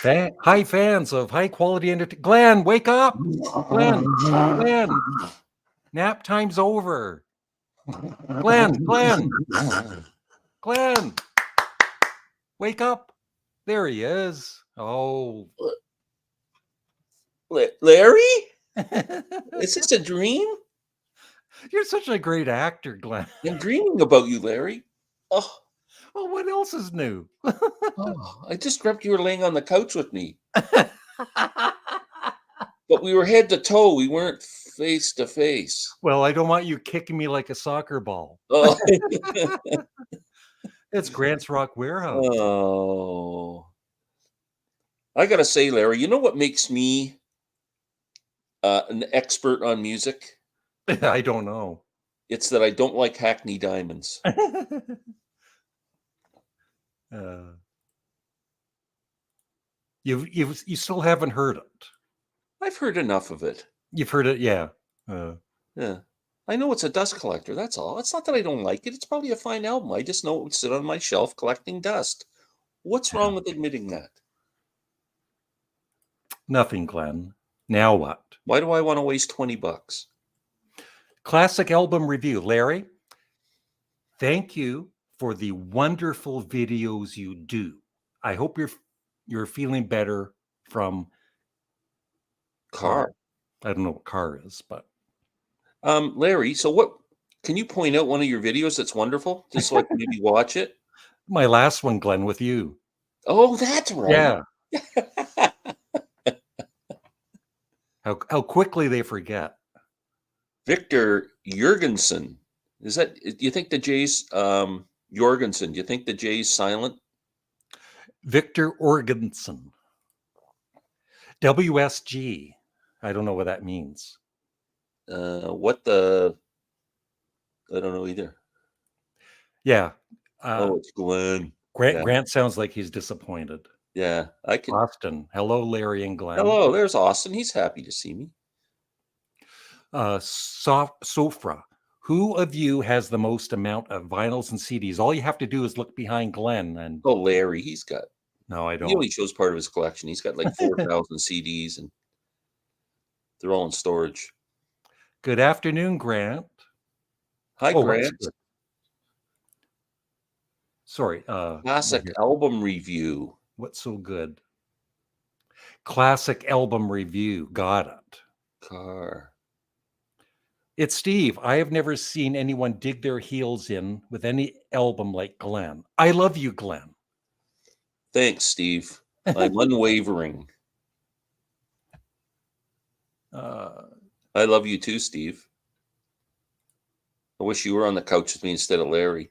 Hi, fans of high quality entertainment. Glenn, wake up! Glenn, nap time's over. Glenn, wake up! There he is. Oh, Larry? Is this a dream? You're such a great actor, Glenn. I'm dreaming about you, Larry. Oh, Well, what else is new? I just dreamt you were laying on the couch with me. But we were head to toe. We weren't face to face. Well, I don't want you kicking me like a soccer ball. Oh. It's Grant's Rock Warehouse. Oh. I got to say, Larry, you know what makes me an expert on music? I don't know. It's that I don't like Hackney Diamonds. You still haven't heard it. I've heard enough of it. You've heard it, yeah. Yeah. I know it's a dust collector. That's all. It's not that I don't like it. It's probably a fine album. I just know it would sit on my shelf collecting dust. What's wrong with admitting that? Nothing, Glenn. Now what? Why do I want to waste $20? Classic album review. Larry, thank you for the wonderful videos you do. I hope you're feeling better from Car. I don't know what car is, but Larry, so what can you point out one of your videos that's wonderful? Just so I can maybe watch it? My last one, Glenn, with you. Oh, that's right. Yeah. How quickly they forget. Victor Jorgensen. Do you think the J's Jorgensen? Do you think the J's silent? Victor Jorgensen. WSG. I don't know what that means. I don't know either. Yeah. It's Glenn. Grant sounds like he's disappointed. Yeah, I can. Austin. Hello, Larry and Glenn. Hello, there's Austin. He's happy to see me. Sofra. Who of you has the most amount of vinyls and CDs? All you have to do is look behind Glenn and Larry, he's got. No, I don't. He only shows part of his collection. He's got like 4,000 CDs, and they're all in storage. Good afternoon, Grant. Hi, Grant. Sorry. Classic album review. What's so good? Classic album review. Got it. Car. It's Steve. I have never seen anyone dig their heels in with any album like Glenn. I love you, Glenn. Thanks, Steve. I'm unwavering. I love you too, Steve. I wish you were on the couch with me instead of Larry.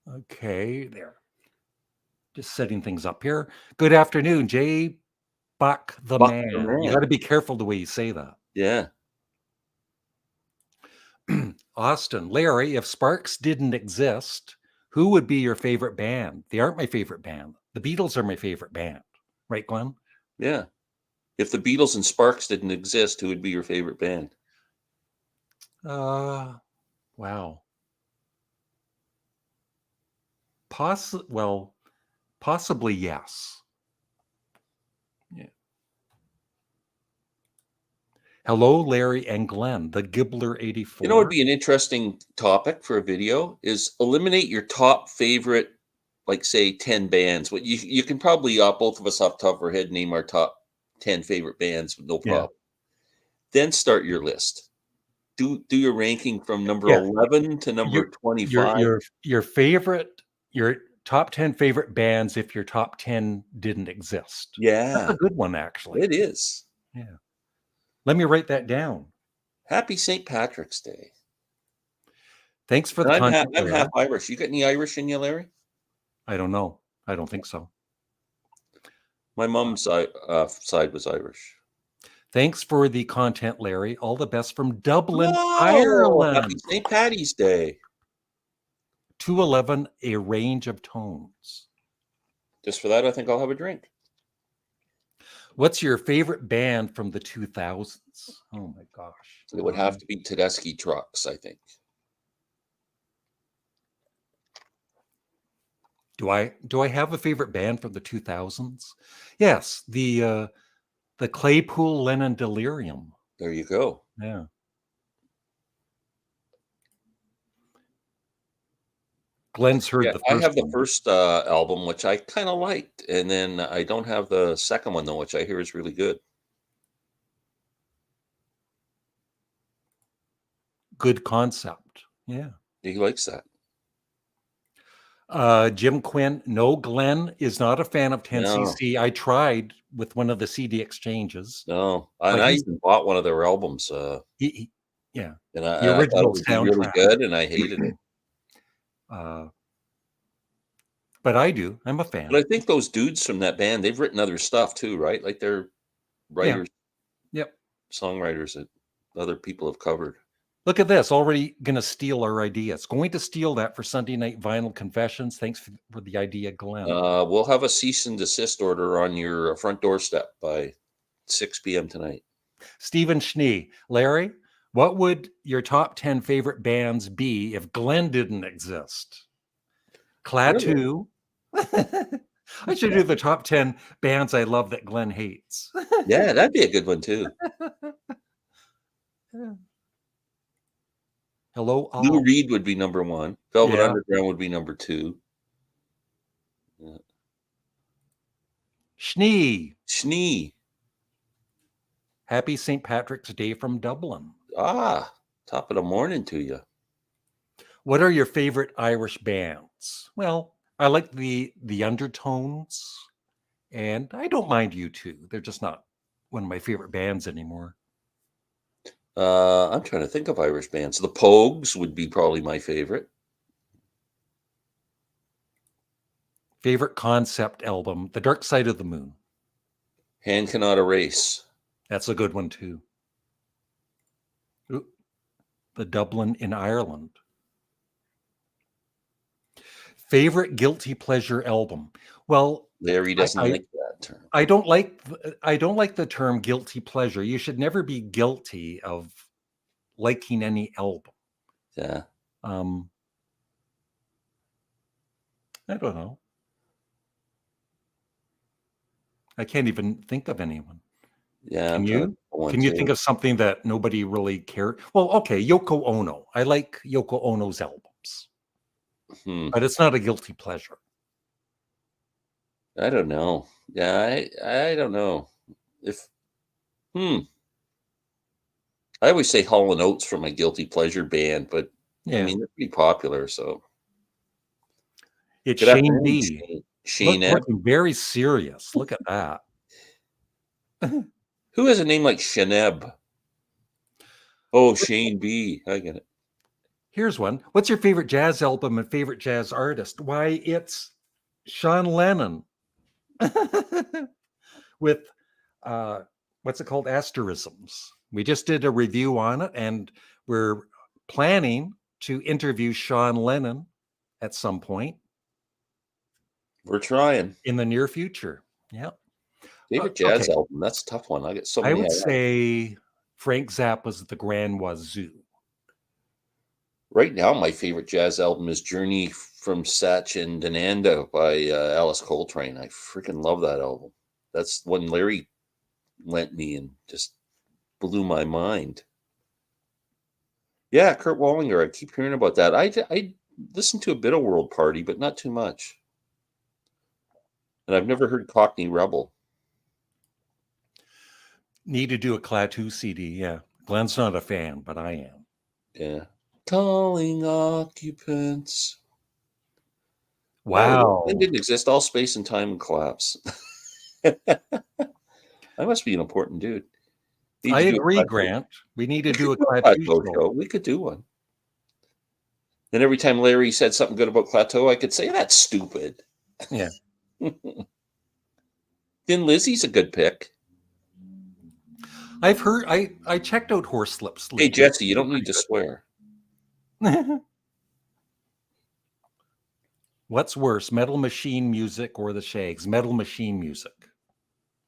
Okay, there. Just setting things up here. Good afternoon, Jay Buck the man. You got to be careful the way you say that. Yeah. Austin, Larry, if Sparks didn't exist, who would be your favorite band? They aren't my favorite band. The Beatles are my favorite band. Right, Glenn? Yeah. If the Beatles and Sparks didn't exist, who would be your favorite band? Wow. Possibly yes. Yeah. Hello, Larry and Glenn, the Gibbler 84. You know what would be an interesting topic for a video is eliminate your top favorite, like say 10 bands. What you can probably both of us off the top of our head name our top 10 favorite bands with no problem. Yeah. Then start your list. Do your ranking from number 11 to number 25. Your top 10 favorite bands if your top 10 didn't exist. Yeah. That's a good one, actually. It is. Yeah. Let me write that down. Happy St. Patrick's Day. Thanks for the content. I'm half Irish. You got any Irish in you, Larry? I don't know. I don't think so. My mom's side was Irish. Thanks for the content, Larry. All the best from Dublin, Ireland. Happy St. Paddy's Day. 211, a range of tones. Just for that, I think I'll have a drink. What's your favorite band from the 2000s? Oh, my gosh. It would have to be Tedeschi Trucks, I think. Do I have a favorite band from the 2000s? Yes, the Claypool Lennon Delirium. There you go. Yeah. Glenn's heard Yeah, the I first have the one. first album, which I kind of liked, and then I don't have the second one though, which I hear is really good. Good concept. Yeah. He likes that. Jim Quinn. No, Glenn is not a fan of No, 10cc. I tried with one of the CD exchanges, no, and but I he's even bought one of their albums, yeah, and the I thought it original would be really soundtrack. good, and I hated it. Uh, but I do. I'm a But I fan. think those dudes from that band, they've written other stuff too, right? Like they're Yeah. writers, Yep. songwriters that other people have covered. Look at this. Already going to steal our idea. It's going to steal that for Sunday Night Vinyl Confessions. Thanks for the idea, Glenn. We'll have a cease and desist order on your front doorstep by 6 p.m. tonight. Stephen Schnee. Larry, what would your top 10 favorite bands be if Glenn didn't exist? Really? Klaatu. I should do the top 10 bands I love that Glenn hates. Yeah, that'd be a good one too. Hello, Lou all. Reed would be number one. Velvet Yeah. Underground would be number two. Yeah. Schnee. Schnee. Happy St. Patrick's Day from Dublin. Top of the morning to you. What are your favorite Irish bands? Well, I like the Undertones, and I don't mind U2. They're just not one of my favorite bands anymore. I'm trying to think of Irish bands. The Pogues would be probably my favorite. Favorite concept album, The Dark Side of the Moon. Hand Cannot Erase. That's a good one too. Ooh, The Dublin in Ireland. Favorite guilty pleasure album. Well, Larry doesn't I like that term. I don't like the term guilty pleasure. You should never be guilty of liking any album. Yeah. I don't know. I can't even think of anyone. Yeah. Can I'm trying to you? think of one Can you too. think of something that nobody really cared? Well, okay, Yoko Ono. I like Yoko Ono's albums, but it's not a guilty pleasure. I don't know. Yeah, I don't know. If I always say Hall and Oates for my guilty pleasure band, but I Yeah, mean they're pretty popular. So it's good Shane afternoon, B. Shane Ebb. Looking very serious. Look at that. Who has a name like Sheneb? Oh, Shane B. I get it. Here's one. What's your favorite jazz album and favorite jazz artist? Why, it's Sean Lennon with what's it called? Asterisms. We just did a review on it, and we're planning to interview Sean Lennon at some point We're trying. in the near future. Yeah. Favorite jazz Okay. album? That's a tough one. I get so I many. would I like. say Frank Zappa's The Grand Wazoo. Right now, my favorite jazz album is Journey from Satchidananda by Alice Coltrane. I freaking love that album. That's one Larry lent me and just blew my mind. Yeah, Kurt Wallinger. I keep hearing about that. I listened to a bit of World Party, but not too much. And I've never heard Cockney Rebel. Need to do a Klaatu CD. Yeah. Glenn's not a fan, but I am. Yeah. Calling occupants. Wow. It didn't exist. All space and time and collapse. I must be an important dude. I agree, Grant. We need to do a Klaatu Plateau show. show. We could do one. And every time Larry said something good about Plateau, I could say that's stupid. Yeah. Thin Lizzy's a good pick. I've heard. I checked out Horse Lips. Hey Jesse, you don't need to swear. What's worse, Metal Machine music or the Shags? Metal Machine music.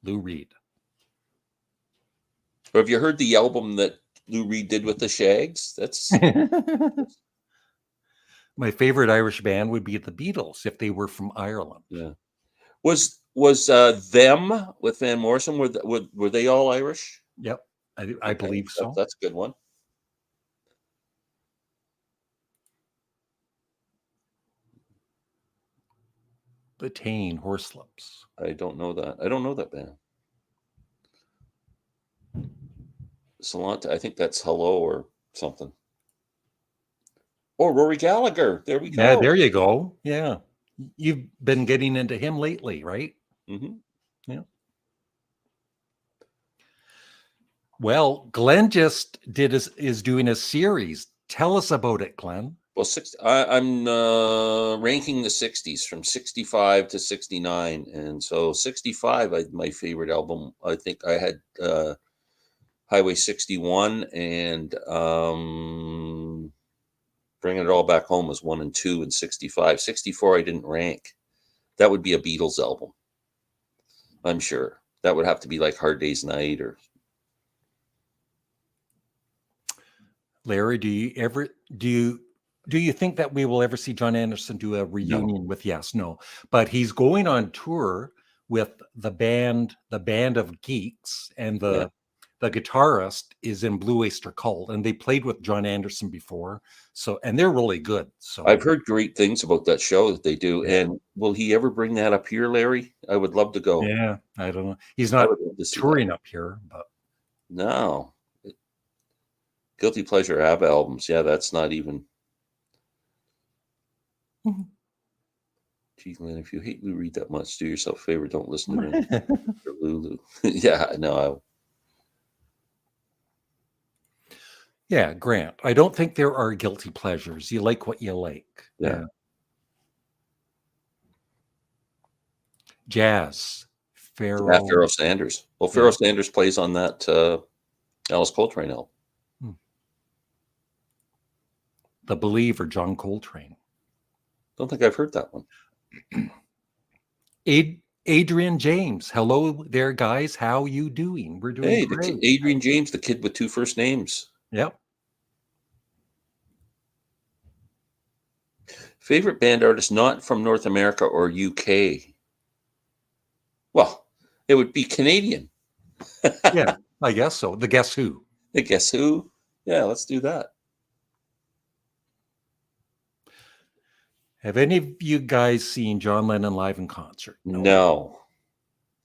Lou Reed. Or have you heard the album that Lou Reed did with the Shags? That's My favorite Irish band would be the Beatles if they were from Ireland. Yeah. Was them with Van Morrison, were they all Irish? Yep, I Okay, believe so. that's a good one. The Tane Horselips. I don't know that. I don't know that band. Salanta, I think that's Hello or something. Oh, Rory Gallagher. There we Yeah, go. there you go. Yeah. You've been getting into him lately, right? Mhm. Yeah. Well, Glenn just is doing a series. Tell us about it, Glenn. Well, I'm ranking the 60s from 65 to 69. And so 65, my favorite album, I think I had Highway 61 and Bringing It All Back Home was 1 and 2 and 65. 64, I didn't rank. That would be a Beatles album, I'm sure. That would have to be like Hard Day's Night or. Larry, do you think that we will ever see John Anderson do a reunion with Yes? No, but he's going on tour with the band of Geeks, and the guitarist is in Blue Oyster Cult, and they played with John Anderson before, so, and they're really good. So I've heard great things about that show that they do. Yeah. And will he ever bring that up here, Larry? I would love to go. Yeah, I don't know. He's I not would love to see that. touring up here, but No. Guilty Pleasure ABBA albums. Yeah, that's not even. Gee, Glenn, if you hate Lou Reed that much, do yourself a favor. Don't listen to him. Lulu. Yeah, no. Yeah, Grant, I don't think there are guilty pleasures. You like what you like. Yeah. Jazz, Yeah, Pharaoh. Pharoah Sanders. Well, Pharoah Sanders plays on that Alice Coltrane album. The Believer, John Coltrane. Don't think I've heard that one. Adrian James. Hello there, guys. How you doing? We're doing great. Adrian James, the kid with 2 first names. Yep. Favorite band artist not from North America or UK? Well, it would be Canadian. Yeah, I guess so. The Guess Who. The Guess Who? Yeah, let's do that. Have any of you guys seen John Lennon live in concert? No.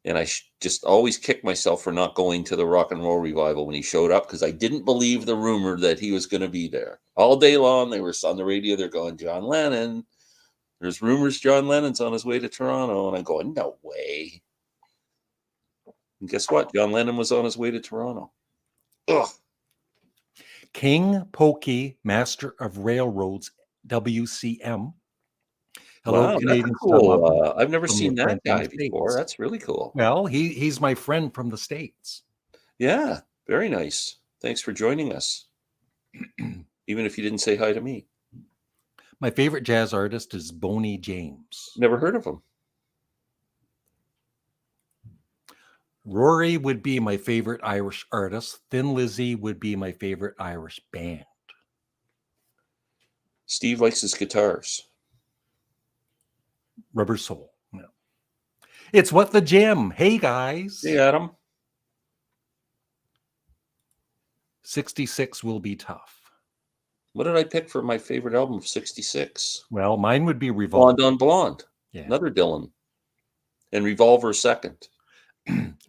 And I just always kick myself for not going to the rock and roll revival when he showed up, because I didn't believe the rumor that he was going to be there. All day long, they were on the radio. They're going, John Lennon. There's rumors John Lennon's on his way to Toronto. And I'm going, no way. And guess what? John Lennon was on his way to Toronto. Ugh. King Pokey, Master of Railroads, WCM. Hello, Wow, Canadian that's cool. Studmuffin I've never from seen the that guy States. before. That's really cool. Well, he's my friend from the States. Yeah, very nice. Thanks for joining us. Even if you didn't say hi to me. My favorite jazz artist is Boney James. Never heard of him. Rory would be my favorite Irish artist. Thin Lizzy would be my favorite Irish band. Steve likes his guitars. Rubber Soul. No. It's What the Gym. Hey, guys. Hey, Adam. 66 will be tough. What did I pick for my favorite album of 66? Well, mine would be Revolver. Blonde on Blonde. Yeah. Another Dylan. And Revolver second.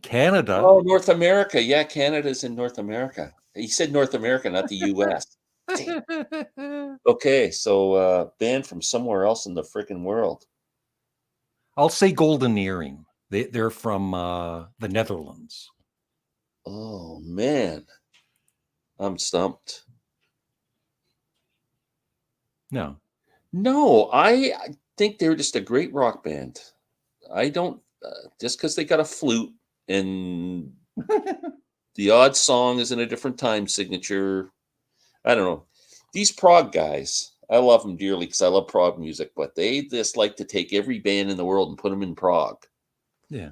Canada. Oh, North America. Yeah, Canada's in North America. He said North America, not the U.S. Okay, so band from somewhere else in the freaking world. I'll say Golden Earring. They're from the Netherlands. Oh, man. I'm stumped. No. No, I think they're just a great rock band. I don't, just because they got a flute and the odd song is in a different time signature. I don't know. These prog guys, I love them dearly because I love prog music, but they just like to take every band in the world and put them in prog. Yeah.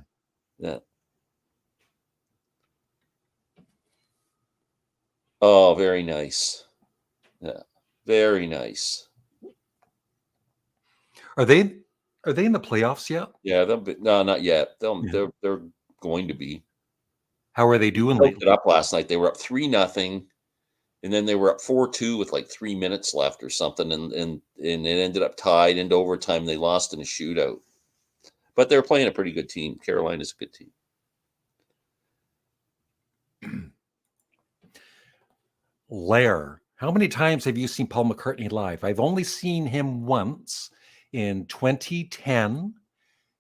Yeah. Oh, very nice. Yeah. Very nice. Are they in the playoffs yet? Yeah, they'll be, no, not yet. Yeah. They're going to be. How are they doing Choked it lately? up last night. They were up 3-0, and then they were up 4-2 with like 3 minutes left or something, and it ended up tied into overtime. They lost in a shootout, but they're playing a pretty good team. Carolina's a good team. Lair, how many times have you seen Paul McCartney live? I've only seen him once in 2010,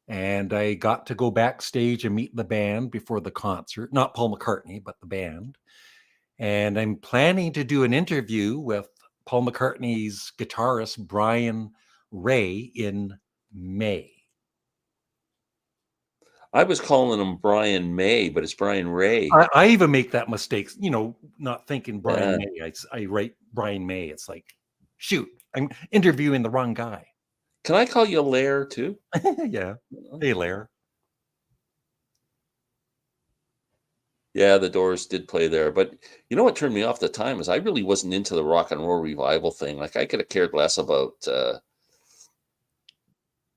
and I got to go backstage and meet the band before the concert. Not Paul McCartney, but the band. And I'm planning to do an interview with Paul McCartney's guitarist, Brian Ray, in May. I was calling him Brian May, but it's Brian Ray. I even make that mistake, not thinking Brian Yeah. May. I write Brian May. It's like, shoot, I'm interviewing the wrong guy. Can I call you Lair too? Yeah. Hey, Lair. Yeah, the Doors did play there, but you know what turned me off at the time is I really wasn't into the rock and roll revival thing. Like I could have cared less about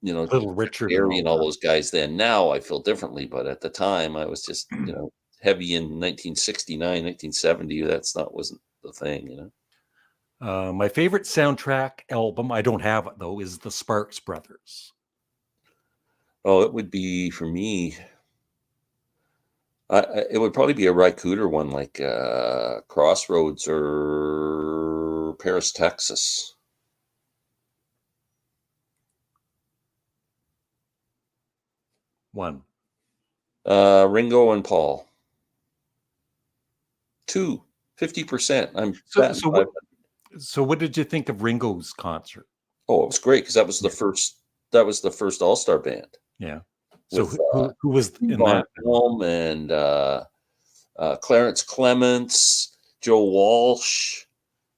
Little Richard and Gary all and all that. those guys then. Now I feel differently, but at the time I was just, heavy in 1969, 1970. Wasn't the thing. My favorite soundtrack album, I don't have it though, is the Sparks Brothers. Oh, it would be for me. It would probably be a Ry Cooder one, like Crossroads or Paris, Texas. One. Ringo and Paul. 2, 50%. I'm batting So what did you think of Ringo's concert? Oh, it was great because that was the first. That was the first All-Star band. Yeah. So With who was in Von that? Helm and Clarence Clements, Joe Walsh.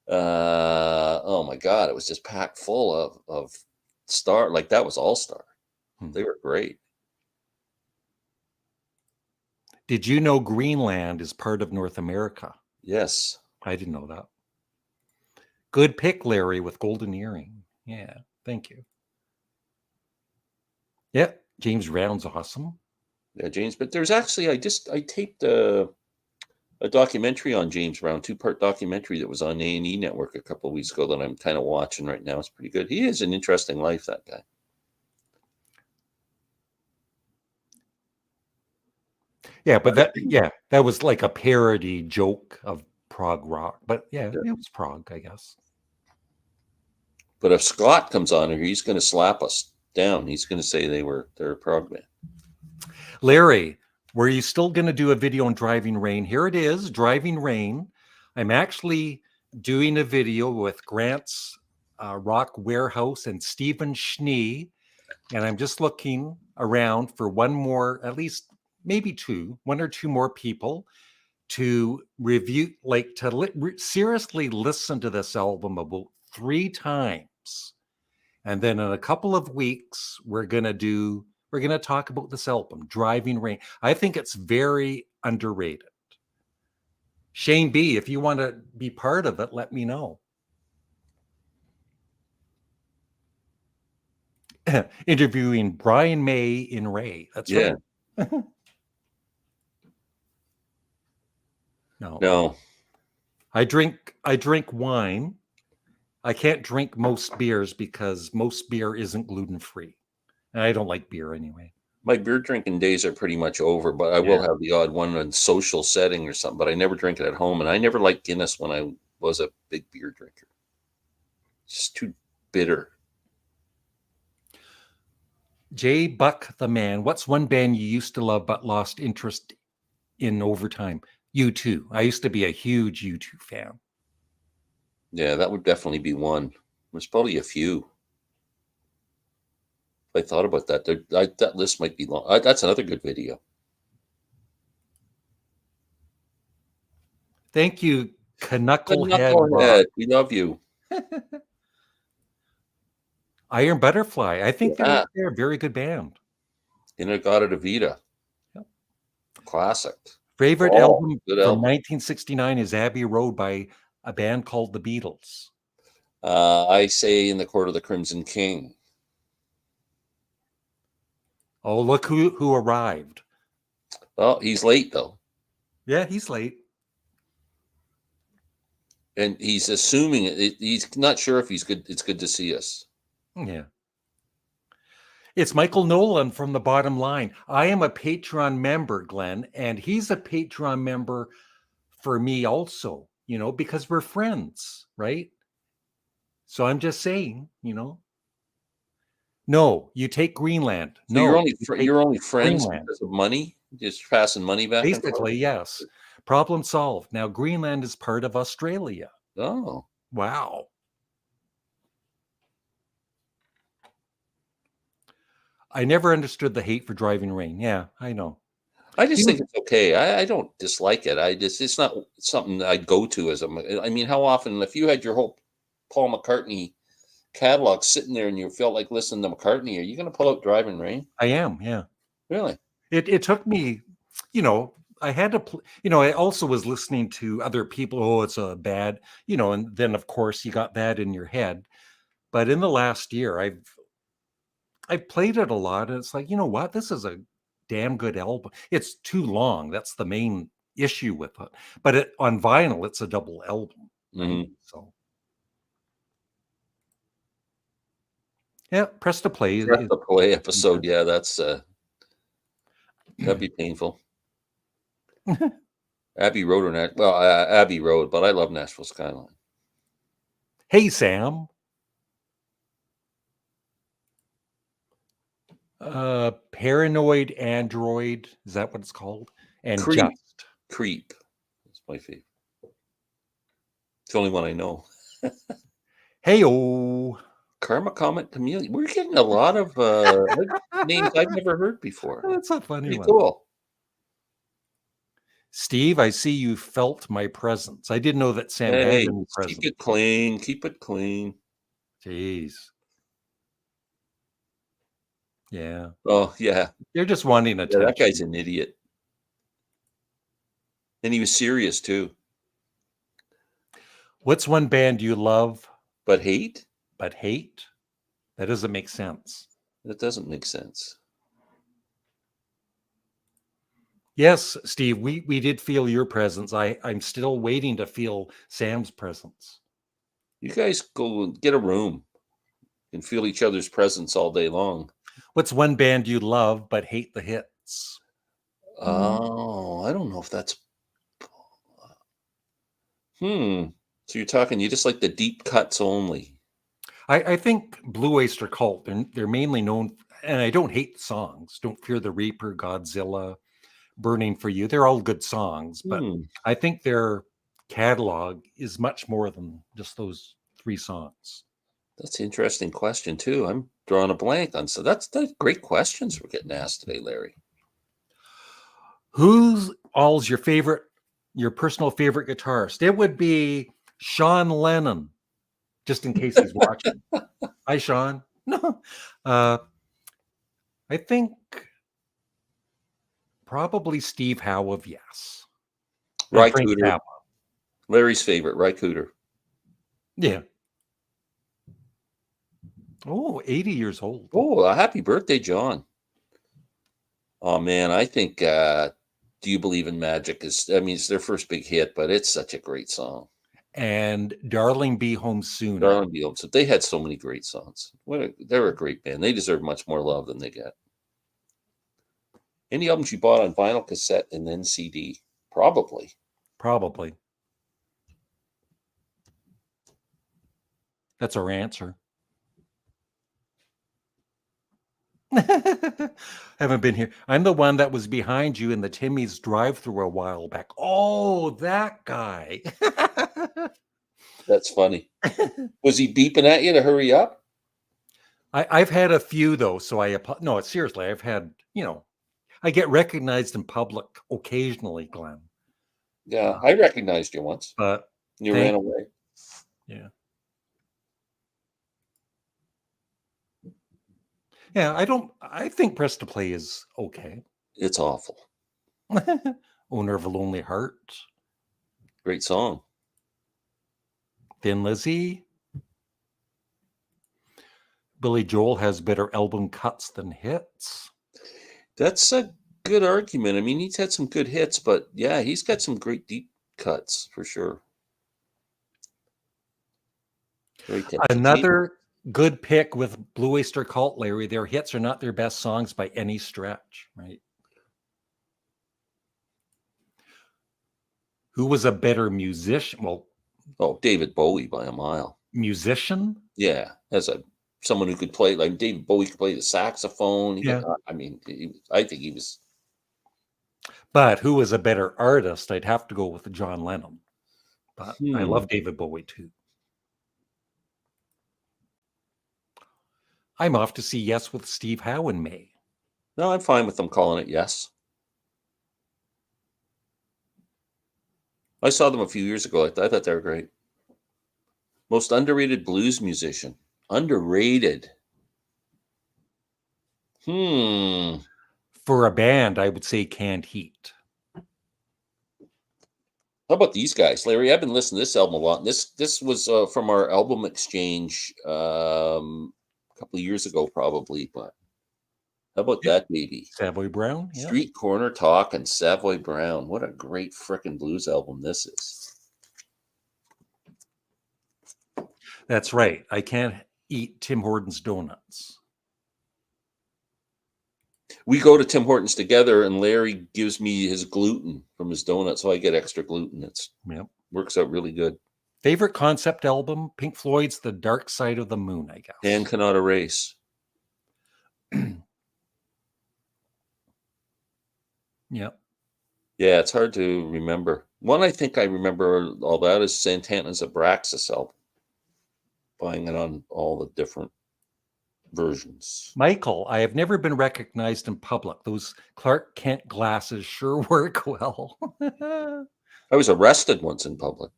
Oh my God, it was just packed full of star. Like that was All-Star. They were great. Did you know Greenland is part of North America? Yes. I didn't know that. Good pick, Larry, with golden earring. Yeah, thank you. Yep, James Brown's awesome. Yeah, James. But there's actually I taped a documentary on James Brown, 2-part documentary that was on A&E Network a couple of weeks ago that I'm kind of watching right now. It's pretty good. He has an interesting life, that guy. Yeah, but that was like a parody joke of prog rock. But yeah, it was prog, I guess. But if Scott comes on here, he's going to slap us down. He's going to say they're a prog band. Larry, were you still going to do a video on Driving Rain? Here it is, Driving Rain. I'm actually doing a video with Grant's Rock Warehouse and Stephen Schnee, and I'm just looking around for one more, at least maybe one or two more people to review, like seriously listen to this album about 3 times. And then in a couple of weeks, we're going to talk about this album, Driving Rain. I think it's very underrated. Shane B, if you want to be part of it, let me know. Interviewing Brian May in Ray. That's right. No. I drink wine. I can't drink most beers because most beer isn't gluten-free. And I don't like beer anyway. My beer drinking days are pretty much over, but I will have the odd one in social setting or something, but I never drink it at home. And I never liked Guinness when I was a big beer drinker. It's just too bitter. Jay Buck the Man, what's one band you used to love but lost interest in over time? U2. I used to be a huge U2 fan. Yeah, that would definitely be one. There's probably a few. I thought about that. That list might be long. That's another good video. Thank you, Knucklehead. We love you. Iron Butterfly. I think they're a very good band. In-A-Gadda-Da-Vida. Yep. Classic. Favorite album from 1969 is Abbey Road by a band called the Beatles. I say In the Court of the Crimson King. Oh, look who arrived. Oh, he's late though. Yeah, he's late. And he's assuming he's not sure if he's good. It's good to see us. Yeah. It's Michael Nolan from The Bottom Line. I am a Patreon member, Glenn, and he's a Patreon member for me also, because we're friends, right? So I'm just saying, no, you take Greenland. So you're No, only you take you're only friends Greenland. because of money, just passing money back and forth. Basically, yes. Problem solved. Now Greenland is part of Australia. Oh, Wow. I never understood the hate for driving rain. Yeah, I know. I just think it's okay. I don't dislike it. It's not something I'd go to as I mean, how often if you had your whole Paul McCartney catalog sitting there and you felt like listening to McCartney, are you going to pull out Driving Rain? I am, yeah. Really? It took me, I had to, I also was listening to other people. Oh, it's a bad, and then of course you got that in your head. But in the last year, I've played it a lot, and it's like, you know what? This is a damn good album. It's too long. That's the main issue with it. But on vinyl, it's a double album. Right? Mhm. So yeah, press to play. Press the play episode. Yeah, that's that'd be painful. Abbey Road Abbey Road, but I love Nashville Skyline. Hey, Sam. Paranoid Android. Is that what it's called? And Creep. Just. Creep. That's my favorite. It's the only one I know. Hey-oh. Karma Comet Chameleon. We're getting a lot of names I've never heard before. That's a funny Pretty one. cool. Steve, I see you felt my presence. I didn't know that Sam had Hey, any presence. keep it clean. Keep it clean. Jeez. Yeah. Oh, yeah. They're just wanting Yeah, attention. that guy's an idiot. And he was serious too. What's one band you love But hate? but hate? That doesn't make sense. That doesn't make sense. Yes, Steve, we did feel your presence. I'm still waiting to feel Sam's presence. You guys go and get a room and feel each other's presence all day long. What's one band you love but hate the hits? Oh, I don't know if that's. So you're talking, you just like the deep cuts only. I think Blue Oyster Cult, they're mainly known, and I don't hate the songs. Don't Fear the Reaper, Godzilla, Burning for You. They're all good songs, but I think their catalog is much more than just those 3 songs. That's an interesting question too. I'm drawing a blank on. So that's great questions we're getting asked today, Larry. Who's all's your personal favorite guitarist? It would be Sean Lennon, just in case he's watching. Hi, Sean. No, I think probably Steve Howe of Yes. And Frank Cooter. Zappa. Larry's favorite, Ry Cooter. Yeah. Oh, 80 years old. Oh, happy birthday, John. Oh man, I think Do You Believe in Magic it's their first big hit, but it's such a great song. And Darling Be Home Soon. Darling Be Home Soon. They had so many great songs. They're a great band. They deserve much more love than they get. Any albums you bought on vinyl, cassette, and then CD? Probably. That's our answer. Haven't been here. I'm the one that was behind you in the Timmy's drive-through a while back. Oh, that guy. That's funny. Was he beeping at you to hurry up? I've had a few though, so no, seriously, I've had, I get recognized in public occasionally, Glenn. Yeah, I recognized you once. But you ran away. Yeah. Yeah, I think Press to Play is okay. It's awful. Owner of a Lonely Heart. Great song. Thin Lizzy. Billy Joel has better album cuts than hits. That's a good argument. I mean, he's had some good hits, but yeah, he's got some great deep cuts for sure. Very catchy. Another good pick with Blue Oyster Cult, Larry. Their hits are not their best songs by any stretch, right? Who was a better musician? Well, Oh, David Bowie by a mile. musician? Yeah, as someone who could play, like David Bowie could play the saxophone. Yeah. I mean, I think he was. But who was a better artist? I'd have to go with John Lennon. But I love David Bowie too. I'm off to see Yes with Steve Howe in May. No, I'm fine with them calling it Yes. I saw them a few years ago. I thought they were great. Most underrated blues musician. Underrated. For a band, I would say Canned Heat. How about these guys, Larry? I've been listening to this album a lot. And this was from our album exchange a couple of years ago, probably. But how about that, baby? Savoy Brown? Yeah. Street Corner Talk and Savoy Brown. What a great frickin' blues album this is. That's right. I can't eat Tim Hortons donuts. We go to Tim Hortons together, and Larry gives me his gluten from his donut, so I get extra gluten. It works out really good. Favorite concept album? Pink Floyd's The Dark Side of the Moon, I guess. And Cannot Erase. Yep. Yeah, it's hard to remember. One I think I remember all that is Santana's Abraxas album. Buying it on all the different versions. Michael, I have never been recognized in public. Those Clark Kent glasses sure work well. I was arrested once in public.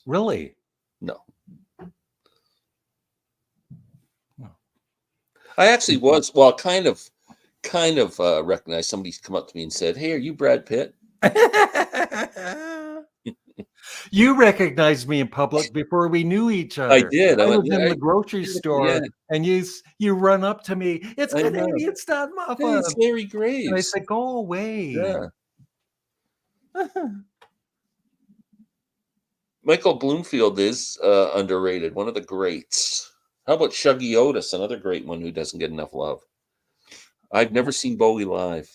Really? No. I actually was, well, kind of recognized. Somebody's come up to me and said, "Hey, are you Brad Pitt?" You recognized me in public before we knew each other. I did. I was in the grocery store, and you run up to me. It's Canadian Studmuffin. Hey, it's Larry Graves. And I said, "Go away." Yeah. Michael Bloomfield is underrated. One of the greats. How about Shuggy Otis, another great one who doesn't get enough love? I've never seen Bowie live.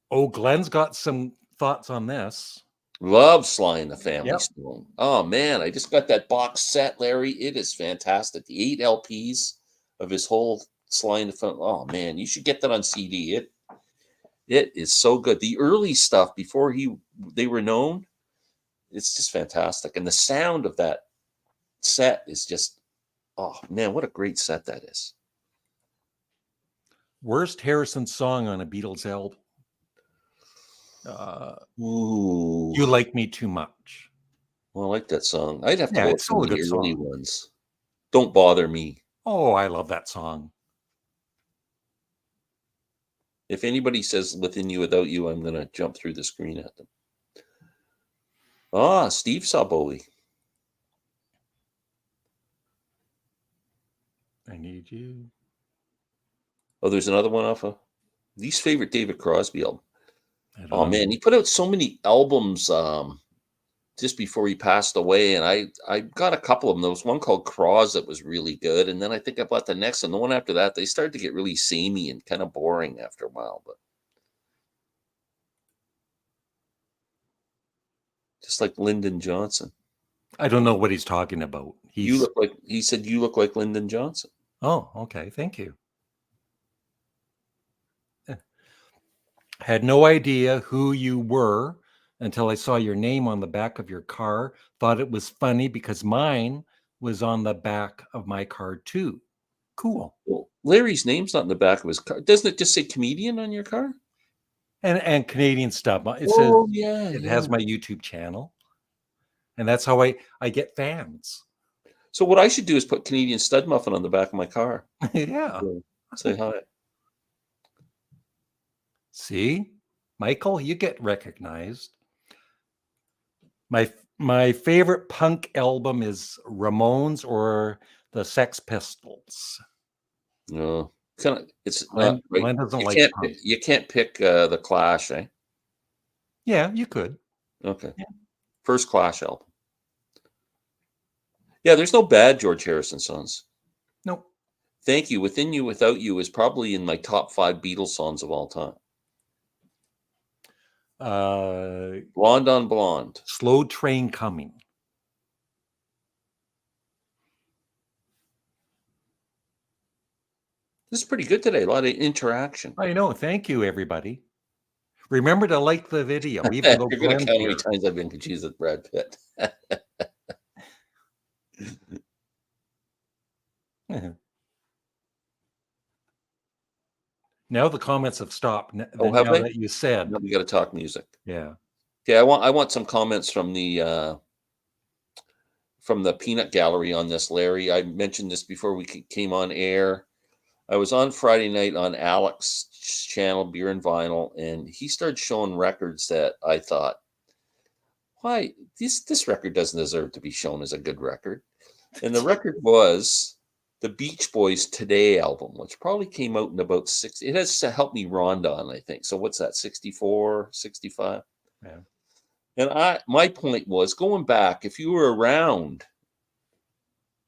Oh, Glenn's got some thoughts on this. Love Sly and the Family Stone. Oh man, I just got that box set, Larry. It is fantastic. The 8 LPs of his whole Sly and the Family. Oh man, you should get that on CD. It is so good. The early stuff before they were known, it's just fantastic. And the sound of that set is just, oh man, what a great set that is. Worst Harrison song on a Beatles album? You Like Me Too Much. Well, I like that song. I'd have to go with some of the early ones. Don't Bother Me. Oh, I love that song. If anybody says Within You, Without You, I'm going to jump through the screen at them. Steve saw Bowie. I Need You. Oh, there's another one off of least favorite David Crosby album. Oh man, he put out so many albums just before he passed away, and I got a couple of them. There was one called Cross that was really good, and then I think I bought the next one. The one after that, they started to get really samey and kind of boring after a while. But just like Lyndon Johnson. I don't know what he's talking about. He said you look like Lyndon Johnson. Oh, okay. Thank you. Had no idea who you were until I saw your name on the back of your car. Thought it was funny because mine was on the back of my car too. Cool. Well, Larry's name's not in the back of his car. Doesn't it just say comedian on your car? And Canadian Stub. It has my YouTube channel. And that's how I get fans. So what I should do is put Canadian Studmuffin on the back of my car. Yeah. So say hi. See, Michael, you get recognized. My favorite punk album is Ramones or the Sex Pistols. No, kind of, it's Glenn, not right. Glenn doesn't like punk. You can't pick the Clash, eh? Yeah, you could. Okay. Yeah. First Clash album. Yeah, there's no bad George Harrison songs. Nope. Thank You, Within You, Without You is probably in my top 5 Beatles songs of all time. Blonde on Blonde. Slow Train Coming. This is pretty good today. A lot of interaction. I know. Thank you, everybody. Remember to like the video, even though You're going to Glenn's count how many here. times I've been confused with Brad Pitt. Now the comments have stopped. Oh, have Now they? that you said, Now we got to talk music. yeah. Okay, I want some comments from the peanut gallery on this, Larry. I mentioned this before we came on air. I was on Friday night on Alex's channel, Beer and Vinyl, and he started showing records that I thought, why, this record doesn't deserve to be shown as a good record. And the record was the Beach Boys' Today album, which probably came out in about 60. It has to help me Rondon, I think. So what's that, 64, 65? Yeah. And my point was, going back, if you were around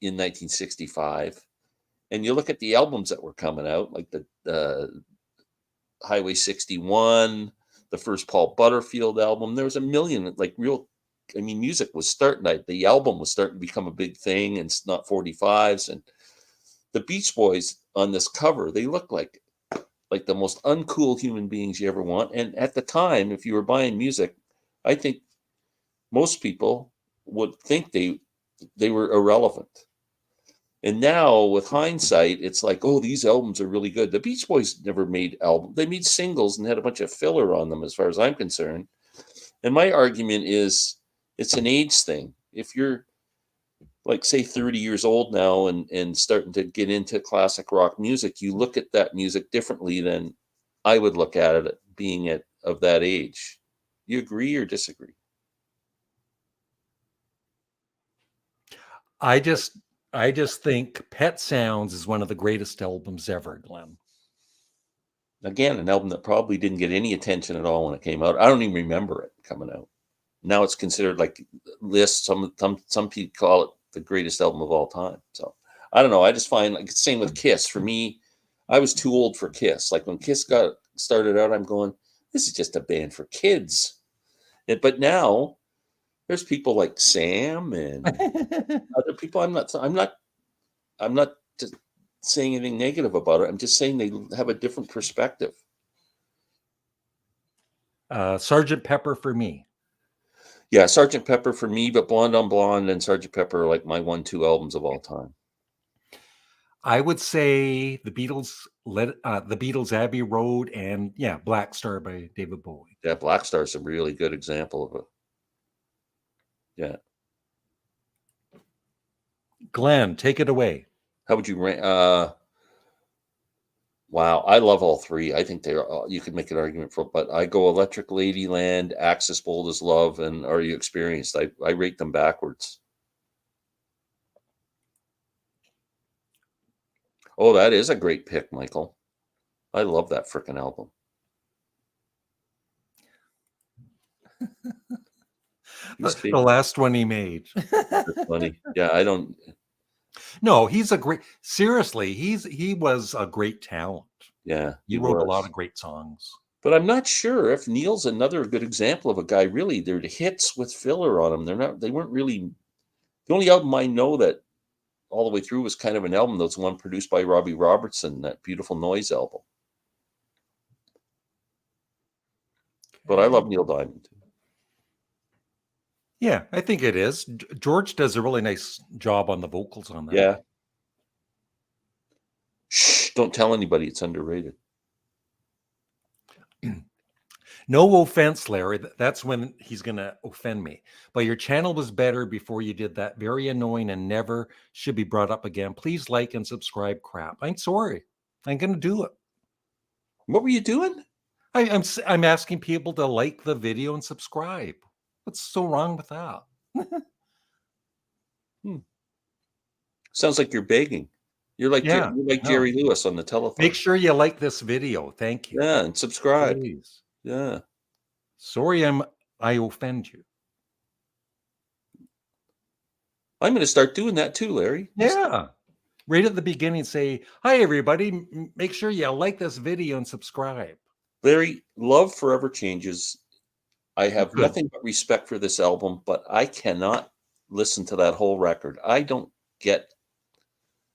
in 1965, and you look at the albums that were coming out, like the Highway 61, the first Paul Butterfield album, there was a million, like music was starting, the album was starting to become a big thing, and it's not 45s. And the Beach Boys on this cover, they look like the most uncool human beings you ever want. And at the time, if you were buying music, I think most people would think they were irrelevant. And now, with hindsight, it's like, oh, these albums are really good. The Beach Boys never made albums. They made singles and had a bunch of filler on them, as far as I'm concerned. And my argument is it's an age thing. If you're, like, say, 30 years old now and starting to get into classic rock music, you look at that music differently than I would look at it being of that age. You agree or disagree? I just think Pet Sounds is one of the greatest albums ever, Glenn. Again, an album that probably didn't get any attention at all when it came out. I don't even remember it coming out. Now it's considered, like, lists. Some people call it the greatest album of all time. So I don't know. I just find, like, same with Kiss. For me, I was too old for Kiss. Like, when Kiss got started out, I'm going, this is just a band for kids. But now there's people like Sam and other people. I'm not just saying anything negative about it. I'm just saying they have a different perspective. Sergeant Pepper for me. Yeah, Sergeant Pepper for me, but Blonde on Blonde and Sergeant Pepper are like my 1-2 albums of all time. I would say the Beatles, Abbey Road, and Black Star by David Bowie. Yeah, Black Star is a really good example of it. Yeah. Glenn, take it away. How would you rank? Wow, I love all three. I think you could make an argument for, but I go Electric Ladyland, Axis Bold as Love, and Are You Experienced? I rate them backwards. Oh, that is a great pick, Michael. I love that frickin' album. The last one he made. That's funny. Yeah, I don't. No, seriously, he was a great talent. Yeah, he wrote a lot of great songs. But I'm not sure if Neil's another good example of a guy, really. They're hits with filler on them. They weren't really. The only album I know that all the way through was kind of an album. That's one produced by Robbie Robertson, that Beautiful Noise album. But I love Neil Diamond too. Yeah, I think it is. George does a really nice job on the vocals on that. Yeah. Shh, don't tell anybody, it's underrated. No offense, Larry. That's when he's going to offend me. But your channel was better before you did that. Very annoying and never should be brought up again. Please like and subscribe. Crap. I'm sorry. I'm going to do it. What were you doing? I'm asking people to like the video and subscribe. What's so wrong with that? Sounds like you're begging. You're like Yeah, no. Jerry Lewis on the telethon. Make sure you like this video. Thank you. Yeah, and subscribe. Please. Yeah. Sorry I offend you. I'm going to start doing that too, Larry. Yeah. Right at the beginning, say, hi, everybody. Make sure you like this video and subscribe. Larry, love forever changes. I have Good. nothing but respect for this album, but I cannot listen to that whole record. I don't get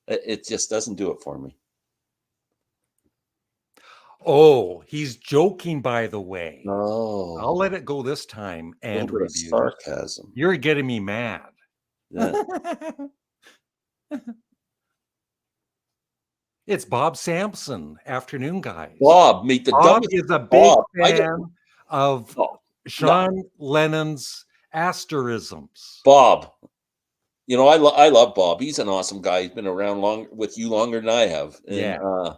it, just doesn't do it for me. Oh, he's joking, by the way. Oh, I'll let it go this time. And little bit of review. sarcasm. You're getting me mad. Yeah. It's Bob Sampson, Afternoon Guys. Bob, meet the Bob dumbest. is a big Bob, fan of Oh, Sean Lennon's asterisms. Bob, you know, I love Bob. He's an awesome guy. He's been around with you longer than I have. And Yeah.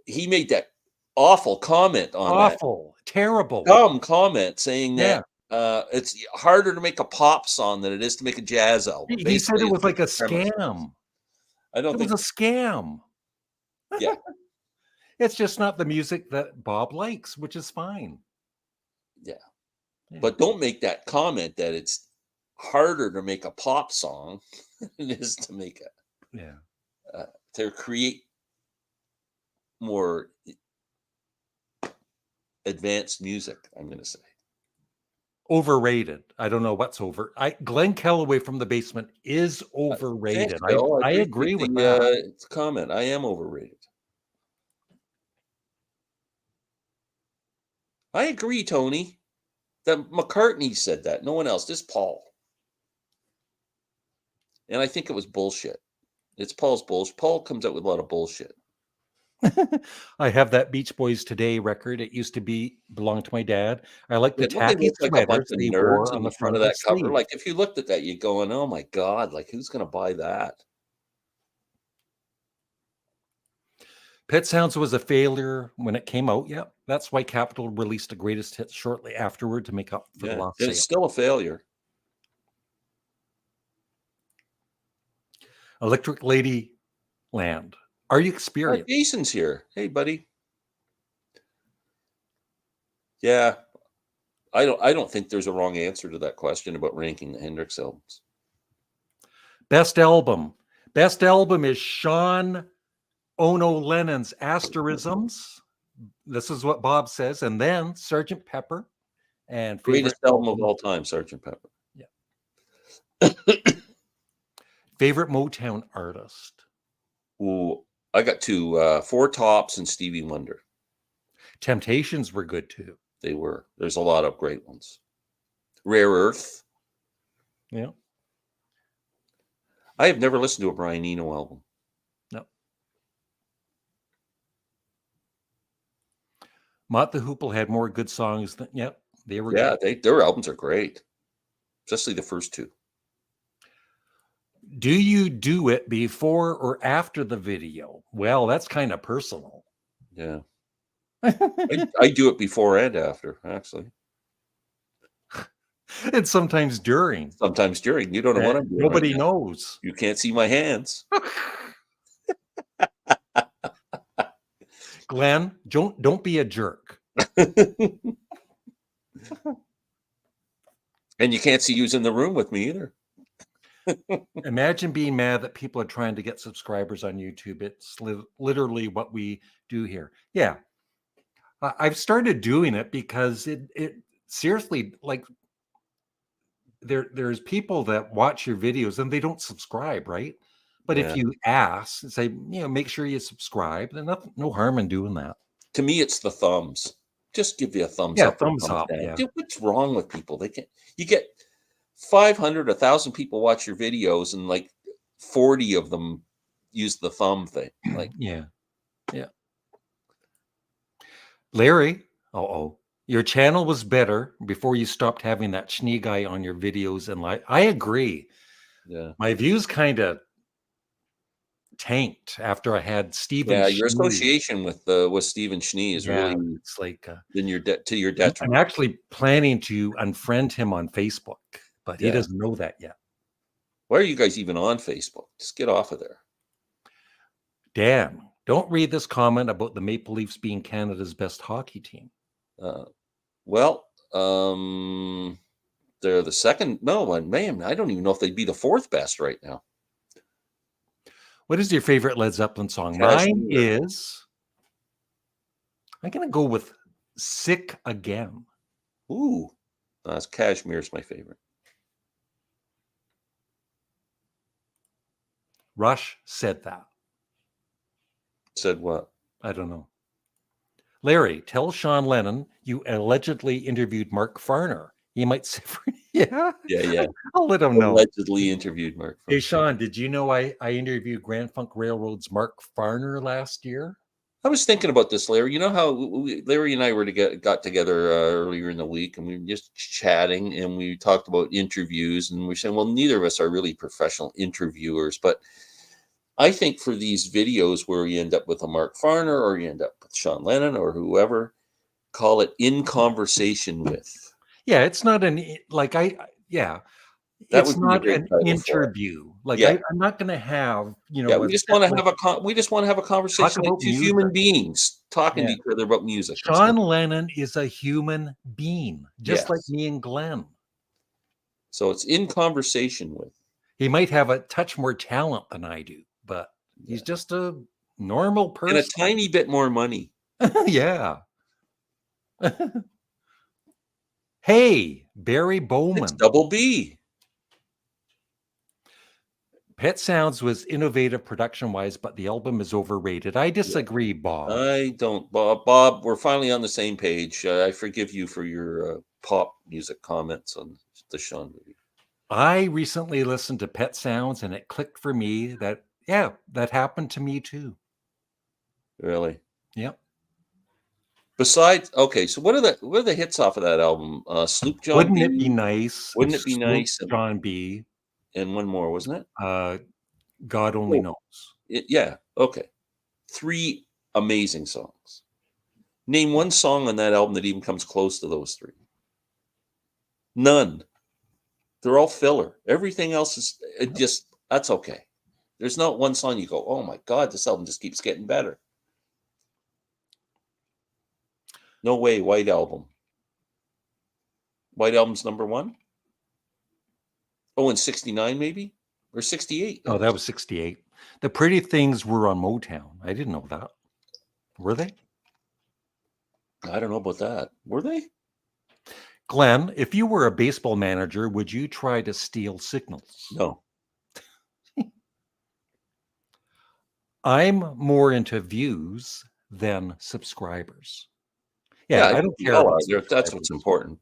He made that awful comment on Awful, terrible, dumb comment saying yeah. that it's harder to make a pop song than it is to make a jazz album. He said it was like a premise. scam. I don't think it was a scam. Yeah. It's just not the music that Bob likes, which is fine. Yeah. But don't make that comment that it's harder to make a pop song than it is to make to create more advanced music, I'm going to say. Overrated. I don't know what's over. Glen Kellaway from the Basement is overrated. Thanks, Bill. I agree with that. Comment. I am overrated. I agree, Tony. That McCartney said that. No one else. Just Paul. And I think it was bullshit. It's Paul's bullshit. Paul comes out with a lot of bullshit. I have that Beach Boys Today record. It used to belong to my dad. I like the tacky sweaters they wore on the front of that cover. Like if you looked at that, you're going, "Oh my god! Like who's going to buy that?" Pet Sounds was a failure when it came out. Yeah, that's why Capitol released the greatest hits shortly afterward to make up for the lost sale. It's still a failure. Electric Lady Land. Are you experienced? Jason's here. Hey, buddy. Yeah, I don't think there's a wrong answer to that question about ranking the Hendrix albums. Best album. Best album is Sean Ono Lennon's Asterisms. This is what Bob says, and then Sgt. Pepper and greatest album of all time, Sgt. Pepper. Yeah. Favorite Motown artist. Ooh. I got two, Four Tops and Stevie Wonder. Temptations were good too. They were. There's a lot of great ones. Rare Earth. Yeah. I have never listened to a Brian Eno album. No. Mott the Hoople had more good songs than, they were good. Their albums are great. Especially the first two. Do you do it before or after the video? Well, that's kind of personal. Yeah. I do it before and after, actually. And sometimes during. Sometimes during. You don't know what I'm doing. Nobody knows. You can't see my hands. Glenn, don't be a jerk. And you can't see who's in the room with me either. Imagine being mad that people are trying to get subscribers on YouTube. It's literally what we do here. Yeah. I've started doing it because it seriously, like there's people that watch your videos and they don't subscribe, right? But if you ask and say, make sure you subscribe, then no harm in doing that. To me, it's the thumbs. Just give you a thumbs up. Yeah, thumbs up. Yeah. Dude, what's wrong with people? You get 500, 1,000 people watch your videos and like 40 of them use the thumb thing. Like, yeah. Larry, your channel was better before you stopped having that Schnee guy on your videos and I agree. Yeah. My views kind of tanked after I had Stephen. Yeah, your association with Stephen Schnee is really, it's like to your detriment. I'm actually planning to unfriend him on Facebook, but he doesn't know that yet. Why are you guys even on Facebook? Just get off of there. Dan, don't read this comment about the Maple Leafs being Canada's best hockey team. Well, they're the second. No, man, I don't even know if they'd be the fourth best right now. What is your favorite Led Zeppelin song? Kashmir. Mine is, I'm going to go with Sick Again. Ooh, Kashmir's my favorite. Rush said that. Said what? I don't know. Larry, tell Sean Lennon you allegedly interviewed Mark Farner. He might say, yeah. I'll let him know. Allegedly interviewed Mark Farner. Hey, Sean, did you know I interviewed Grand Funk Railroad's Mark Farner last year? I was thinking about this, Larry. You know how Larry and I got together earlier in the week, and we were just chatting, and we talked about interviews, and we're saying, well, neither of us are really professional interviewers, but I think for these videos where you end up with a Mark Farner or you end up with Sean Lennon or whoever, call it in conversation with. Yeah, it's not an That it's would be a not great an title for it. interview. Like Yeah. I'm not going to have, we just want to have a conversation like two human beings talking to each other about music. Sean Lennon is a human being, just like Yes. me and Glenn. So it's in conversation with. He might have a touch more talent than I do, but he's just a normal person. And a tiny bit more money. Yeah. Hey, Barry Bowman. It's double B. Pet Sounds was innovative production-wise, but the album is overrated. I disagree, Bob. I don't, Bob. We're finally on the same page. I forgive you for your pop music comments on the Sean movie. I recently listened to Pet Sounds, and it clicked for me that that happened to me too. Really? Yep. Besides, okay, so what are the hits off of that album? Sloop John Wouldn't B. It Be Nice? Wouldn't It Be Sloop Nice? John B. And one more, wasn't it? God Only Knows. Yeah. Okay. 3 amazing songs. Name one song on that album that even comes close to those 3. None. They're all filler. Everything else is that's okay. There's not one song you go, oh my God, this album just keeps getting better. No way, White Album. White Album's number 1? Oh, in 69 maybe? Or 68? Oh, that was 68. The Pretty Things were on Motown. I didn't know that. Were they? I don't know about that. Were they? Glenn, if you were a baseball manager, would you try to steal signals? No. I'm more into views than subscribers. Yeah, I don't care. That's what's important.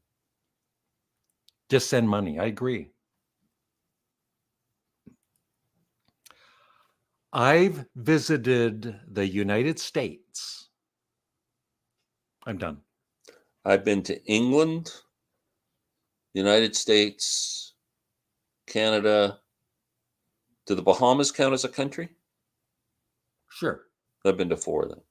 Just send money. I agree. I've visited the United States. I'm done. I've been to England, United States, Canada. Do the Bahamas count as a country? Sure. I've been to 4 of them.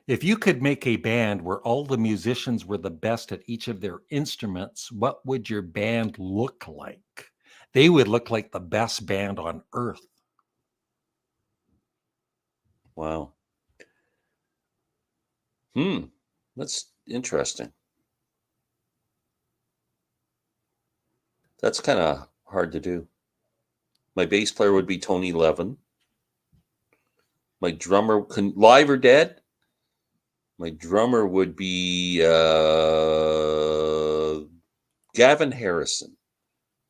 If you could make a band where all the musicians were the best at each of their instruments, what would your band look like? They would look like the best band on earth. Wow. That's interesting. That's kind of hard to do. My bass player would be Tony Levin. My drummer, live or dead? My drummer would be Gavin Harrison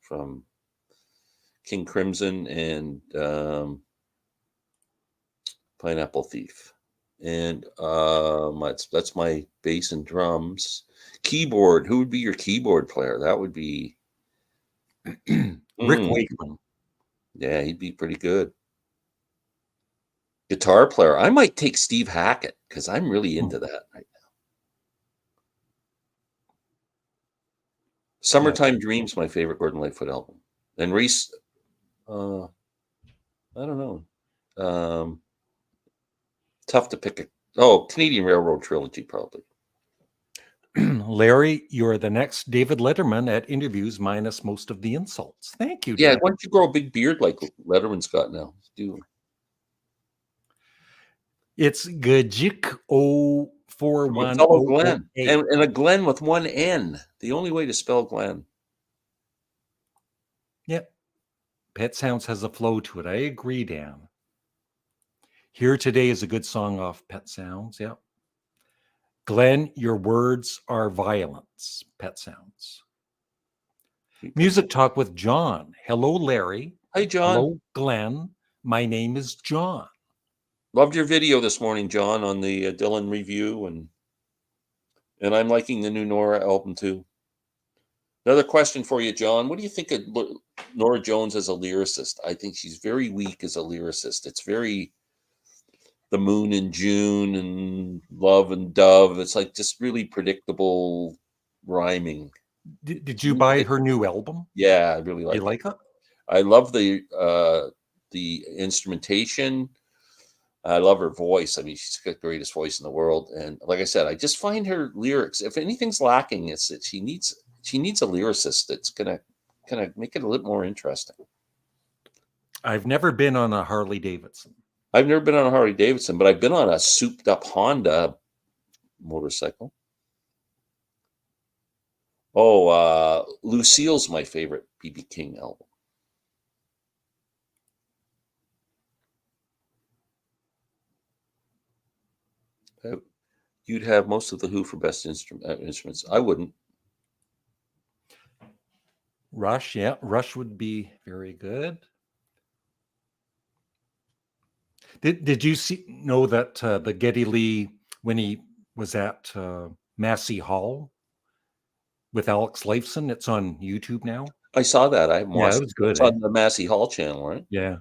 from King Crimson and Pineapple Thief. And that's my bass and drums. Keyboard, who would be your keyboard player? That would be Rick Wakeman. Yeah, he'd be pretty good. Guitar player, I might take Steve Hackett because I'm really into that right now. Summertime Dreams, my favorite Gordon Lightfoot album. And Reese, I don't know. Tough to pick Canadian Railroad Trilogy, probably. Larry, you're the next David Letterman at interviews minus most of the insults. Thank you, Yeah, David. why don't you grow a big beard like Letterman's got now? Do It's Gajik from a fellow Glen, 041008. and a Glen with one N. The only way to spell Glen. Yep. Pet Sounds has a flow to it. I agree, Dan. Here Today is a good song off Pet Sounds. Yep. Glenn, your words are violence. Pet Sounds. Music Talk with John. Hello, Larry. Hi, John. Hello, Glenn. My name is John. Loved your video this morning, John, on the Dylan review, and I'm liking the new Nora album too. Another question for you, John. What do you think of Nora Jones as a lyricist? I think she's very weak as a lyricist. It's very The Moon in June and Love and Dove. It's like just really predictable rhyming. Did you buy her new album? Yeah, I really like You it. like it? I love the instrumentation. I love her voice. I mean, she's got the greatest voice in the world. And like I said, I just find her lyrics, if anything's lacking, it's that she needs a lyricist that's gonna make it a little more interesting. I've never been on a Harley Davidson. I've never been on a Harley Davidson, but I've been on a souped up Honda motorcycle. Oh, Lucille's my favorite B.B. King album. You'd have most of the Who for best instruments. I wouldn't. Rush, yeah, Rush would be very good. Did you know that the Geddy Lee, when he was at Massey Hall with Alex Lifeson, it's on YouTube now? I saw that. I watched it was good. It's on the Massey Hall channel, right? Yeah.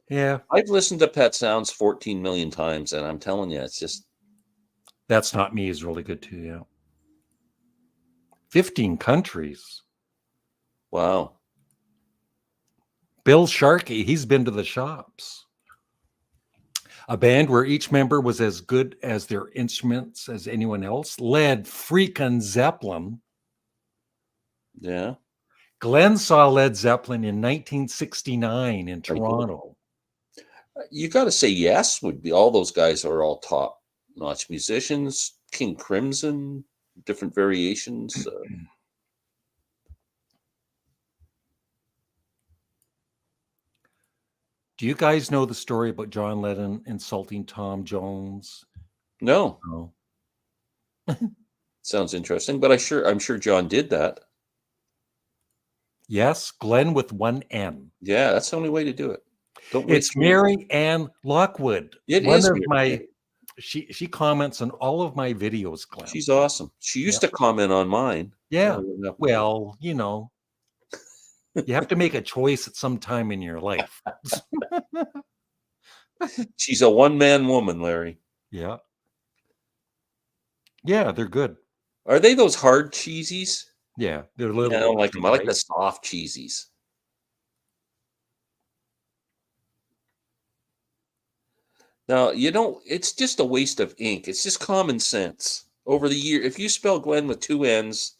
Yeah. I've listened to Pet Sounds 14 million times, and I'm telling you, it's just... That's Not Me is really good too, yeah. 15 countries. Wow. Bill Sharkey, he's been to the shops. A band where each member was as good as their instruments as anyone else. Led freaking Zeppelin. Yeah. Glenn saw Led Zeppelin in 1969 in Toronto. You got to say yes. Would be all those guys are all top-notch musicians. King Crimson, different variations. Do you guys know the story about John Lennon insulting Tom Jones? No. No. Sounds interesting, but I'm sure John did that. Yes, Glenn with one N. Yeah, that's the only way to do it. It's Mary Ann Lockwood. It one is of Mary my. Ann. She comments on all of my videos, Glenn. She's awesome. She used to comment on mine. Yeah. Well, you know, you have to make a choice at some time in your life. She's a one-man woman, Larry. Yeah. Yeah, they're good. Are they those hard cheesies? Yeah, they're a little. I don't like them. I like right? the soft cheesies. Now, it's just a waste of ink. It's just common sense. Over the year, if you spell Glenn with two N's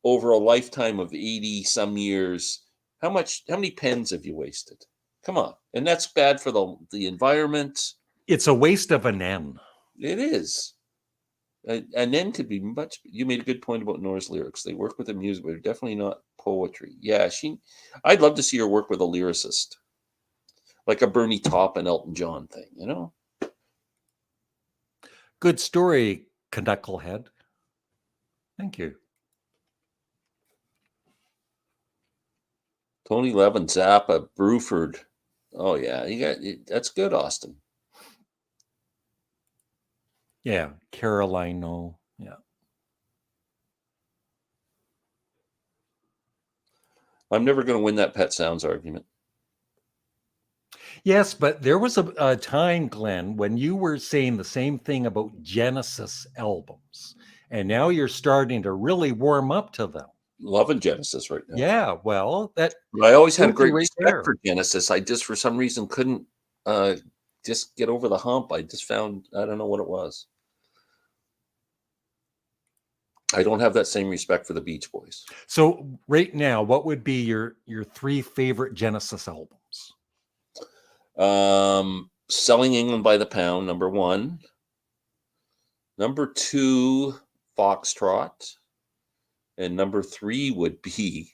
over a lifetime of 80 some years, how many pens have you wasted? Come on. And that's bad for the environment. It's a waste of an N. It is. An N could be much. You made a good point about Nora's lyrics. They work with the music, but they're definitely not poetry. Yeah, I'd love to see her work with a lyricist. Like a Bernie Taupin and Elton John thing, you know? Good story, Knucklehead. Thank you. Tony Levin, Zappa, Bruford. Oh, yeah. That's good, Austin. Yeah, Caroline, no. Yeah. I'm never going to win that Pet Sounds argument. Yes, but there was a time, Glenn, when you were saying the same thing about Genesis albums, and now you're starting to really warm up to them. Loving Genesis right now. Yeah, well, I always had a great right respect there. for Genesis. I just, for some reason, couldn't just get over the hump. I just found, I don't know what it was. I don't have that same respect for the Beach Boys. So right now, what would be your 3 favorite Genesis albums? Selling England by the Pound, number 1. Number 2, Foxtrot. And number 3 would be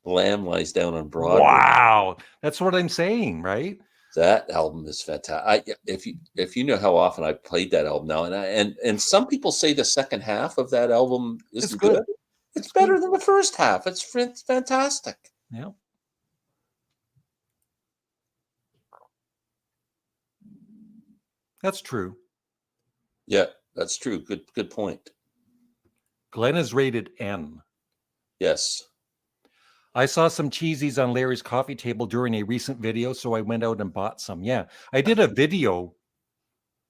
Lamb Lies Down on Broadway. Wow, that's what I'm saying, right? That album is fantastic. If you know how often I played that album now, and some people say the second half of that album isn't good. It's better than the first half. It's fantastic. Yeah. That's true. Yeah, that's true. Good point. Glenn is rated N. Yes. I saw some cheesies on Larry's coffee table during a recent video, so I went out and bought some. Yeah, I did a video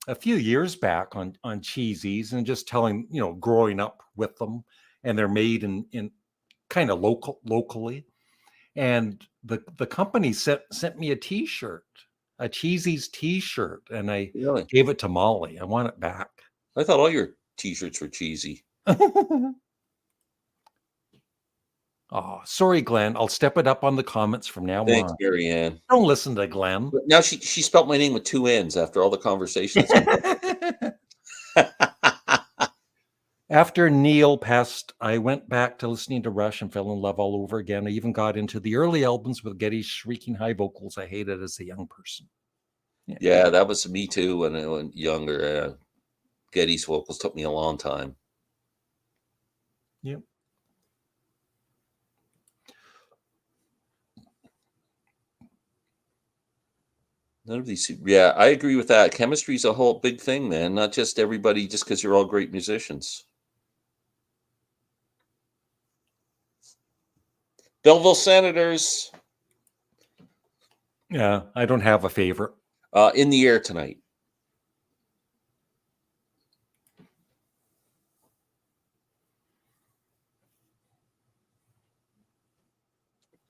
a few years back on cheesies and just telling, growing up with them, and they're made in kind of locally. And the company sent me a T-shirt, a Cheesies T-shirt, and I Really? gave it to Molly. I want it back. I thought all your T-shirts were cheesy. Oh, sorry, Glenn. I'll step it up on the comments from now Thanks, on. Marianne. Don't listen to Glenn. But now she spelled my name with 2 N's after all the conversations. After Neil passed, I went back to listening to Rush and fell in love all over again. I even got into the early albums with Geddy's shrieking high vocals I hated as a young person. Yeah, that was me too when I was younger. Geddy's vocals took me a long time. Yep. None of these. Yeah, I agree with that. Chemistry is a whole big thing, man. Not just everybody, just because you're all great musicians. Belleville Senators. Yeah, I don't have a favorite. In the Air Tonight.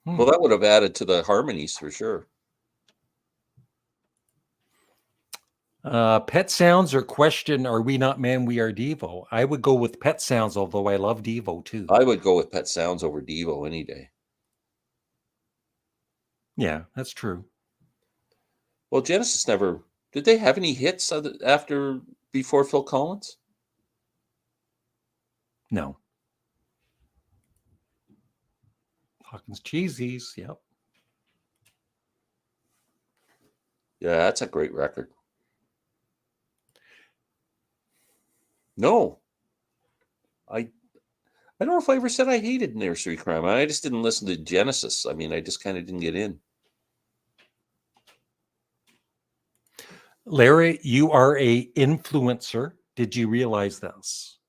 Well, that would have added to the harmonies for sure. Pet Sounds or Question, Are We Not Men, We Are Devo? I would go with Pet Sounds, although I love Devo too. I would go with Pet Sounds over Devo any day. Yeah, that's true. Well, Genesis never... Did they have any hits before Phil Collins? No. Hawkins Cheesies, yep. Yeah, that's a great record. No. I don't know if I ever said I hated Nursery Crime. I just didn't listen to Genesis. I mean, I just kind of didn't get in. Larry, you are a influencer. Did you realize this?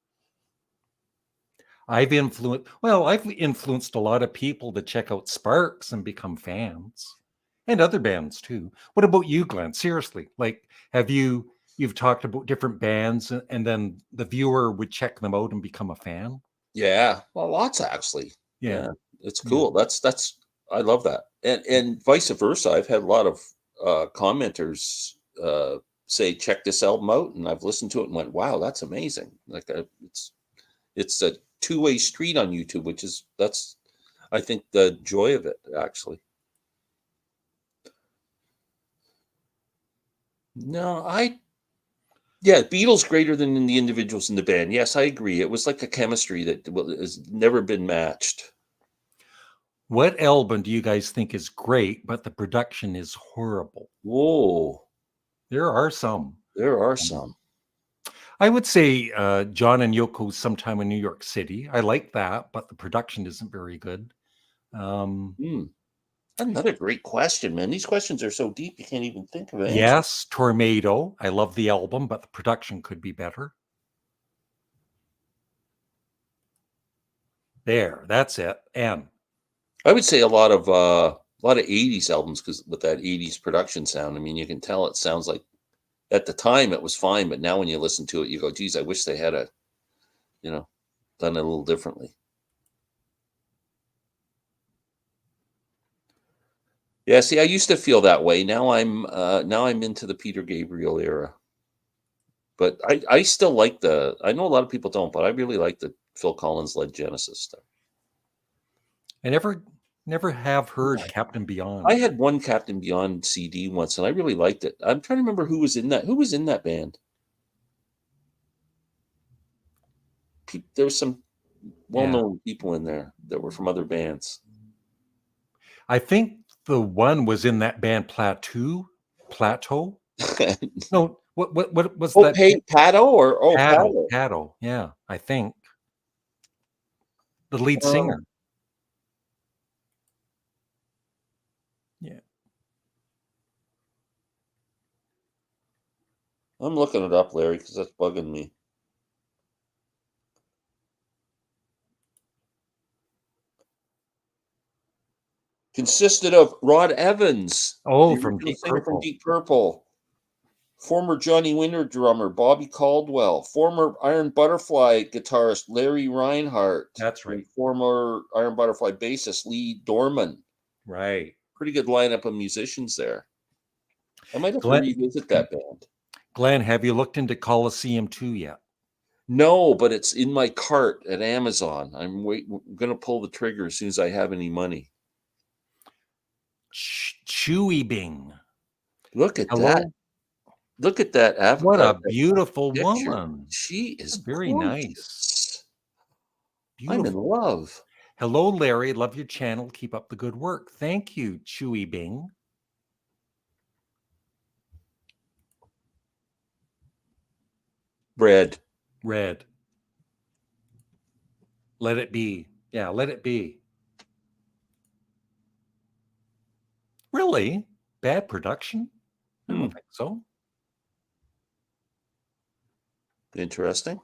I've influenced a lot of people to check out Sparks and become fans, and other bands too. What about you, Glenn? Seriously, like, you've talked about different bands and then the viewer would check them out and become a fan? Yeah, well, lots actually. Yeah. It's cool. That's I love that. And vice versa. I've had a lot of commenters say, check this album out, and I've listened to it and went, wow, that's amazing. Like it's a two-way street on YouTube, that's I think the joy of it, actually. No, Beatles greater than the individuals in the band. Yes, I agree. It was like a chemistry that has never been matched. What album do you guys think is great, but the production is horrible? Whoa. There are some. I would say John and Yoko's Sometime in New York City. I like that, but the production isn't very good. Another great question, man. These questions are so deep you can't even think of it. Yes, Tornado. I love the album, but the production could be better. There, that's it. And I would say a lot of 80s albums, because with that 80s production sound, I mean, you can tell it sounds like at the time it was fine, but now when you listen to it, you go, geez, I wish they had done it a little differently. Yeah, see, I used to feel that way. Now I'm into the Peter Gabriel era. But I still like I know a lot of people don't, but I really like the Phil Collins led Genesis stuff. I never have heard Captain Beyond. I had one Captain Beyond CD once, and I really liked it. I'm trying to remember who was in that. Who was in that band? There was some well-known people in there that were from other bands. I think the one was in that band Plateau. No, what was that? Pato or Paddle. Paddle. Yeah, I think the lead singer. Yeah, I'm looking it up, Larry, because that's bugging me. Consisted of Rod Evans, from Deep Purple. From Deep Purple, former Johnny Winter drummer Bobby Caldwell, former Iron Butterfly guitarist Larry Reinhardt. That's right. And former Iron Butterfly bassist Lee Dorman. Right. Pretty good lineup of musicians there. I might have to revisit that band. Glenn, have you looked into Coliseum 2 yet? No, but it's in my cart at Amazon. I'm going to pull the trigger as soon as I have any money. Chewy Bing. Look at that. Look at that. What a beautiful picture. woman. She is very nice. Beautiful. I'm in love. Hello, Larry. Love your channel. Keep up the good work. Thank you, Chewy Bing. Red. Let it be. Yeah, let it be. Really? Bad production? I don't think so. Interesting.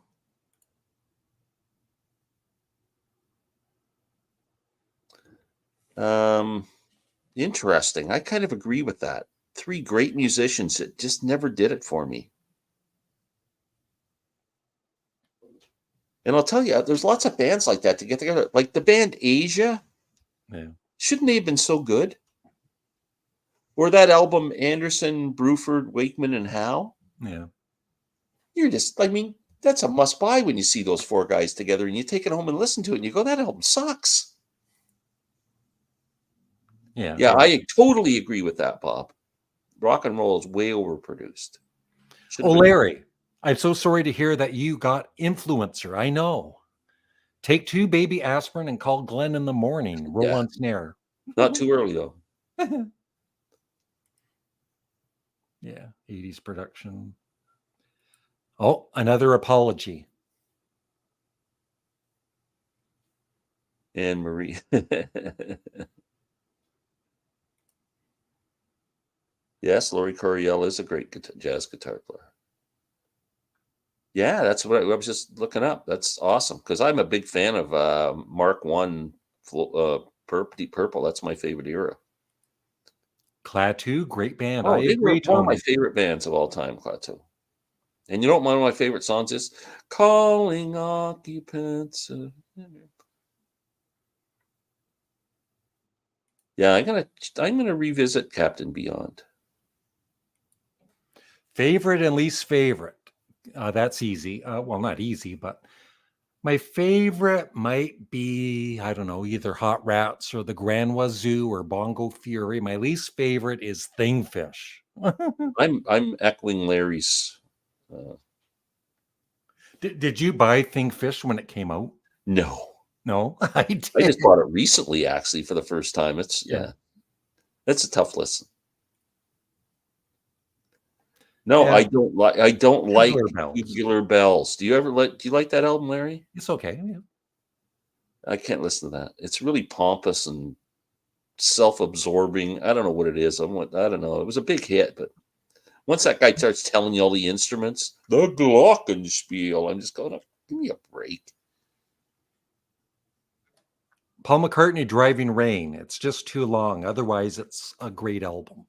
Interesting. I kind of agree with that. 3 great musicians that just never did it for me. And I'll tell you, there's lots of bands like that to get together. Like the band Asia. Yeah. Shouldn't they have been so good? Or that album, Anderson, Bruford, Wakeman, and Howe. Yeah. You're just, I mean, that's a must buy when you see those 4 guys together and you take it home and listen to it and you go, that album sucks. Yeah. Yeah, I totally agree with that, Bob. Rock and roll is way overproduced. Larry, I'm so sorry to hear that you got influencer. I know. Take 2 baby aspirin and call Glenn in the morning. Roll on snare. Not too early, though. Yeah, 80s production. Oh, another apology. Anne Marie. Yes, Laurie Coryell is a great jazz guitar player. Yeah, that's what I was just looking up. That's awesome because I'm a big fan of Mark I, Deep Purple. That's my favorite era. Klaatu, great band. Oh, I agree, one of my favorite bands of all time, Klaatu. And you know what one of my favorite songs is? Calling Occupants. Yeah, I'm gonna revisit Captain Beyond. Favorite and least favorite. That's easy. Well, not easy, but my favorite might be, I don't know, either Hot Rats or the Grand Wazoo or Bongo Fury. My least favorite is Thingfish. I'm echoing Larry's. Did you buy Thingfish when it came out? No, I did. I just bought it recently, actually, for the first time. It's that's a tough listen. No, I don't like Tubular Bells. Do you like that album, Larry? It's okay. Yeah. I can't listen to that. It's really pompous and self-absorbing. I don't know what it is. I don't know. It was a big hit, but once that guy starts telling you all the instruments, the glockenspiel, I'm just going, give me a break. Paul McCartney, Driving Rain. It's just too long. Otherwise, it's a great album.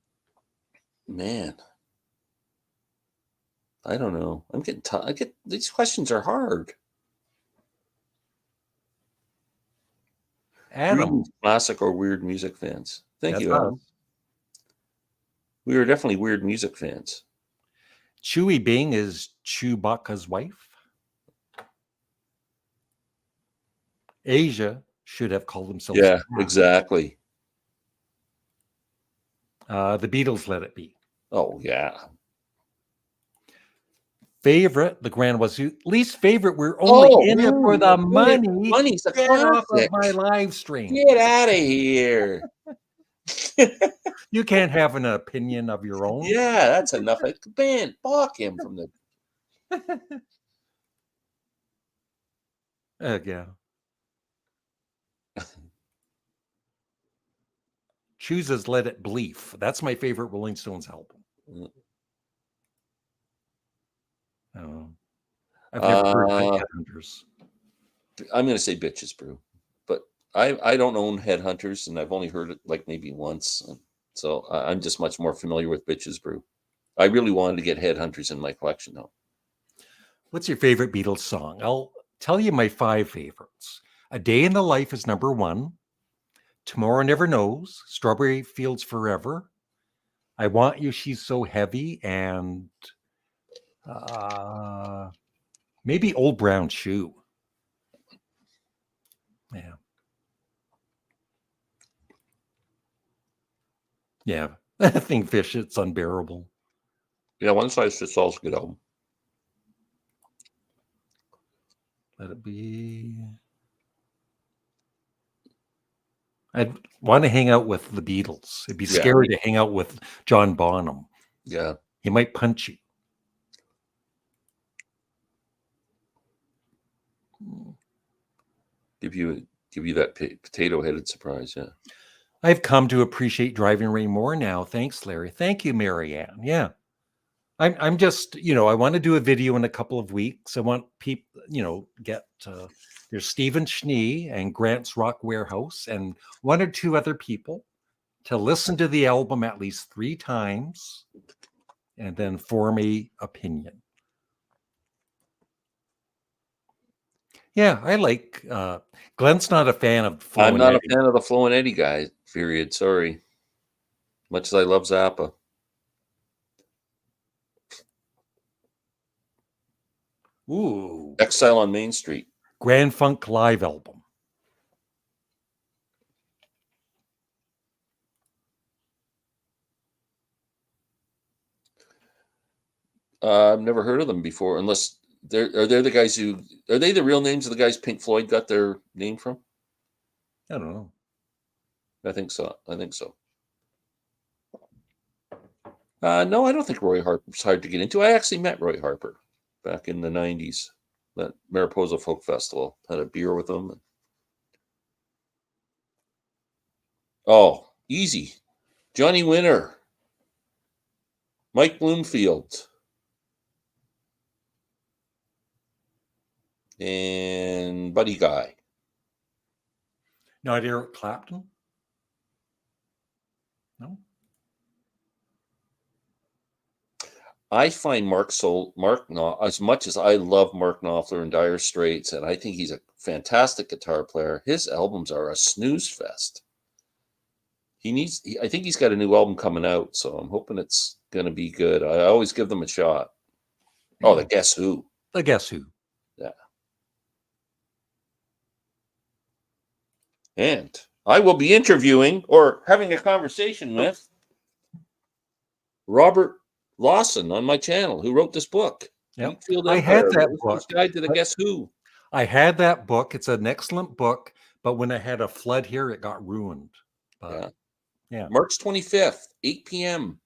Man. I don't know. I'm getting these questions are hard. Adam. Classic or weird music fans. Thank you, us. Adam. We are definitely weird music fans. Chewy Bing is Chewbacca's wife. Asia should have called themselves. Yeah, Pat. exactly. The Beatles, Let It Be. Oh, yeah. Favorite, The Grand Wazoo. Least favorite, we're only in it for the money. Money's a Get off of classic. my live stream. Get out of here. You can't have an opinion of your own. Yeah, that's enough. Man, block him from the. Yeah. Chooses Let It Bleef. That's my favorite Rolling Stones album. Oh, I've never heard Headhunters. I'm going to say Bitches Brew, but I don't own Headhunters, and I've only heard it like maybe once. So I'm just much more familiar with Bitches Brew. I really wanted to get Headhunters in my collection, though. What's your favorite Beatles song? I'll tell you my 5 favorites. A Day in the Life is number 1. Tomorrow Never Knows. Strawberry Fields Forever. I Want You, She's So Heavy. And maybe Old Brown Shoe. Yeah. Yeah. I think Fish, it's unbearable. Yeah, One Size Fits All is a good album. Let It Be. I'd want to hang out with the Beatles. It'd be scary to hang out with John Bonham. Yeah. He might punch you. Give you that potato-headed surprise, yeah. I've come to appreciate Driving Rain more now. Thanks, Larry. Thank you, Marianne. Yeah. I'm just, I want to do a video in a couple of weeks. I want people, get there's Stephen Schnee and Grant's Rock Warehouse and 1 or 2 other people to listen to the album at least 3 times and then form a opinion. Yeah, I like Glenn's not a fan of Flo I'm and not Eddie. a fan of the Flo and Eddie guy, period. Sorry. Much as I love Zappa. Ooh. Exile on Main Street. Grand Funk Live album. I've never heard of them before, unless are they the guys who are they the real names of the guys Pink Floyd got their name from? I don't know. I think so. No, I don't think Roy Harper's hard to get into. I actually met Roy Harper back in the 90s at Mariposa Folk Festival. Had a beer with him. Oh, easy. Johnny Winter. Mike Bloomfield. And Buddy Guy. Not Eric Clapton? No. I find as much as I love Mark Knopfler and Dire Straits, and I think he's a fantastic guitar player, his albums are a snooze fest. I think he's got a new album coming out, so I'm hoping it's going to be good. I always give them a shot. Oh, the Guess Who. The Guess Who. Yeah. And I will be interviewing or having a conversation with Robert Lawson on my channel, who wrote this book. Yep. I had that book. Guide to the Guess Who. I had that book. It's an excellent book, but when I had a flood here, it got ruined. Yeah. March 25th, 8 p.m.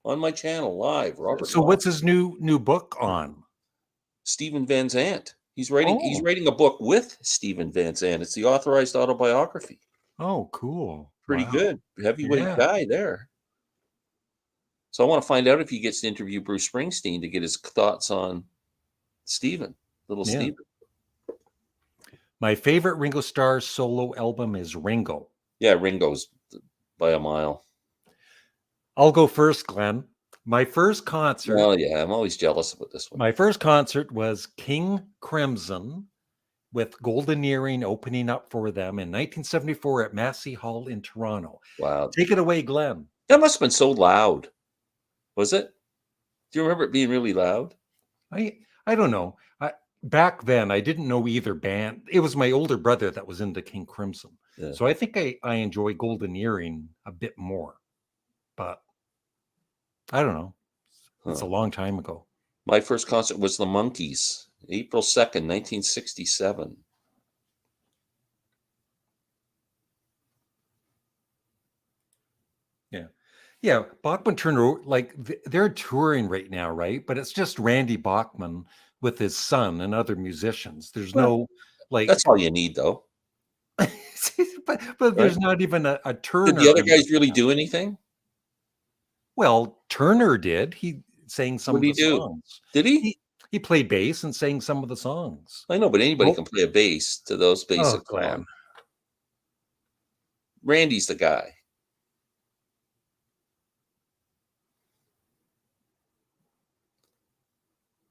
on my channel live. Robert. So what's his new book on? Stephen Van Zandt. He's writing a book with Stephen Van Zandt. It's the authorized autobiography. Oh, cool. Pretty good. Heavyweight guy there. So I want to find out if he gets to interview Bruce Springsteen to get his thoughts on Stephen, Stephen. My favorite Ringo Starr solo album is Ringo. Yeah, Ringo's by a mile. I'll go first, Glenn. My first concert. Oh, yeah, I'm always jealous about this one. My first concert was King Crimson with Golden Earring opening up for them in 1974 at Massey Hall in Toronto. Wow. Take it away, Glenn. That must have been so loud. Was it? Do you remember it being really loud? I don't know. back then I didn't know either band. It was my older brother that was into King Crimson. Yeah. So I think I enjoy Golden Earring a bit more. But I don't know. It's a Huh. long time ago. My first concert was the Monkees, April 2nd, 1967. Yeah. Yeah, Bachman Turner, like they're touring right now, right? But it's just Randy Bachman with his son and other musicians. There's Well, no like, that's all you need, though, but right? there's not even a Did the Turner other in the guys really band. do anything? Well, Turner did. He sang some What of did he the do? songs. Did he? He played bass and sang some of the songs. I know, but anybody Well, can play a bass to those oh, basic Glenn. songs. Randy's the guy.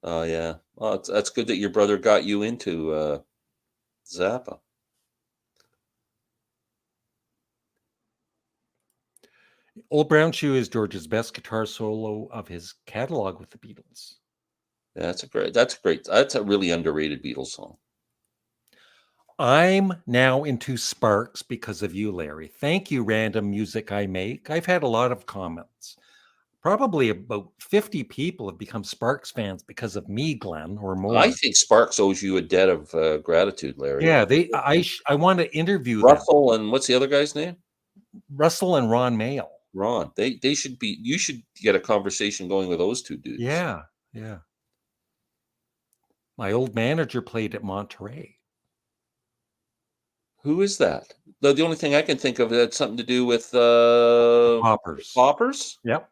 Oh, yeah. Well, that's good that your brother got you into Zappa. Old Brown Shoe is George's best guitar solo of his catalog with the Beatles. Yeah, that's a really underrated Beatles song. I'm now into Sparks because of you, Larry. Thank you, Random Music I Make. I've had a lot of comments. Probably about 50 people have become Sparks fans because of me, Glenn, or I more. think Sparks owes you a debt of gratitude, Larry. Yeah, I want to interview them. Russell and what's the other guy's name? Russell and Ron Mayle. Ron. They should be. You should get a conversation going with those two dudes. Yeah, yeah. My old manager played at Monterey. Who is that? The only thing I can think of had something to do with Poppers. Poppers. Yep.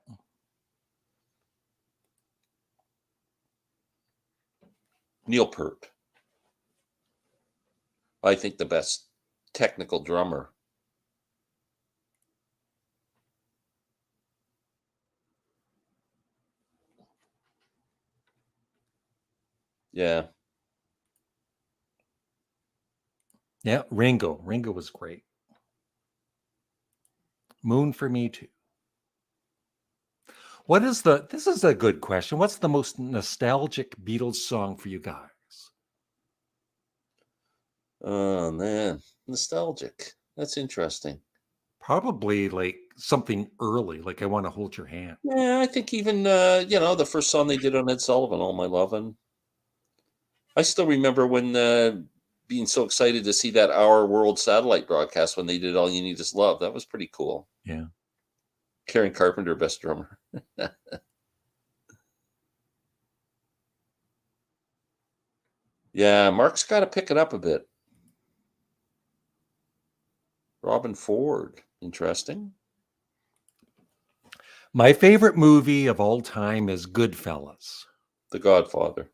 Neil Peart. I think the best technical drummer. Yeah. Yeah, Ringo. Ringo was great. Moon for me too. This is a good question. What's the most nostalgic Beatles song for you guys? Oh man, nostalgic. That's interesting. Probably like something early, like I Want to Hold Your Hand. Yeah, I think even the first song they did on Ed Sullivan, "All My Lovin'." I still remember when being so excited to see that Our World satellite broadcast when they did "All You Need Is Love." That was pretty cool. Yeah. Karen Carpenter, best drummer. Yeah, Mark's got to pick it up a bit. Robin Ford, interesting. My favorite movie of all time is Goodfellas. The Godfather.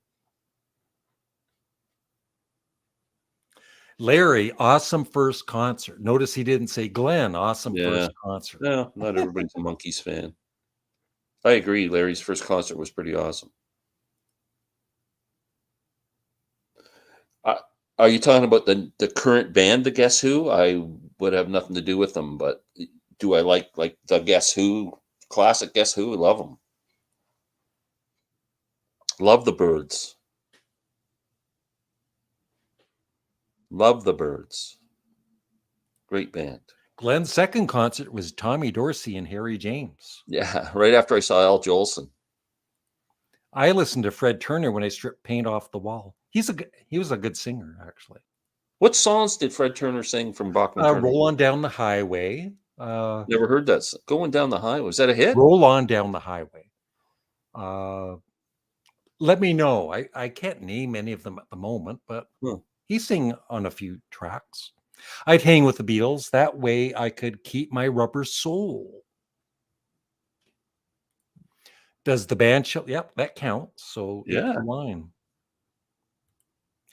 Larry, awesome first concert. Notice he didn't say Glenn, awesome Yeah. first concert. No, not everybody's a Monkees fan. I agree. Larry's first concert was pretty awesome. Are you talking about the current band, the Guess Who? I would have nothing to do with them, but do I like the Guess Who, classic Guess Who? Love them. Love the Birds. Love the Birds. Great band. Glenn's second concert was Tommy Dorsey and Harry James. Yeah, right after I saw Al Jolson. I listened to Fred Turner when I stripped paint off the wall. He was a good singer, actually. What songs did Fred Turner sing from Bachman Turner? Roll On Down the Highway. Never heard that. Going Down the Highway. Was that a hit? Roll On Down the Highway. Let Me Know. I can't name any of them at the moment, but he sang on a few tracks. I'd hang with the Beatles. That way I could keep my rubber soul. Does the band show? Yep, that counts. So Yeah. line.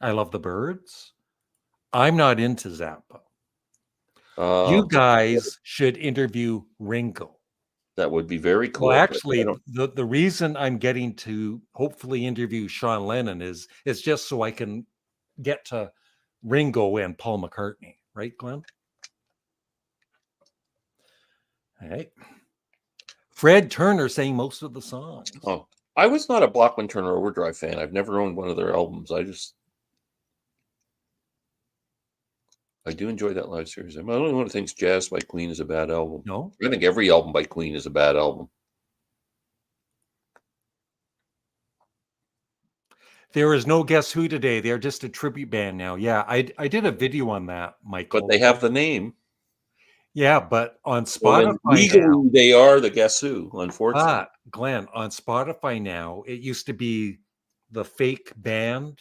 I Love the Birds. I'm not into Zappa. You guys should interview Ringo. That would be very cool. Well, actually, the reason I'm getting to hopefully interview Sean Lennon is just so I can get to Ringo and Paul McCartney. Right, Glenn? All right. Fred Turner sang most of the songs. Oh, I was not a Bachman Turner Overdrive fan. I've never owned one of their albums. I just I do enjoy that live series. I'm the only one who thinks Jazz by Queen is a bad album. No? I think every album by Queen is a bad album. There is no Guess Who today. They're just a tribute band now. Yeah, I did a video on that, Michael. But they have the name. Yeah, but on Well, then Spotify now, legally, they are the Guess Who, unfortunately. but Glenn, on Spotify now, it used to be the fake band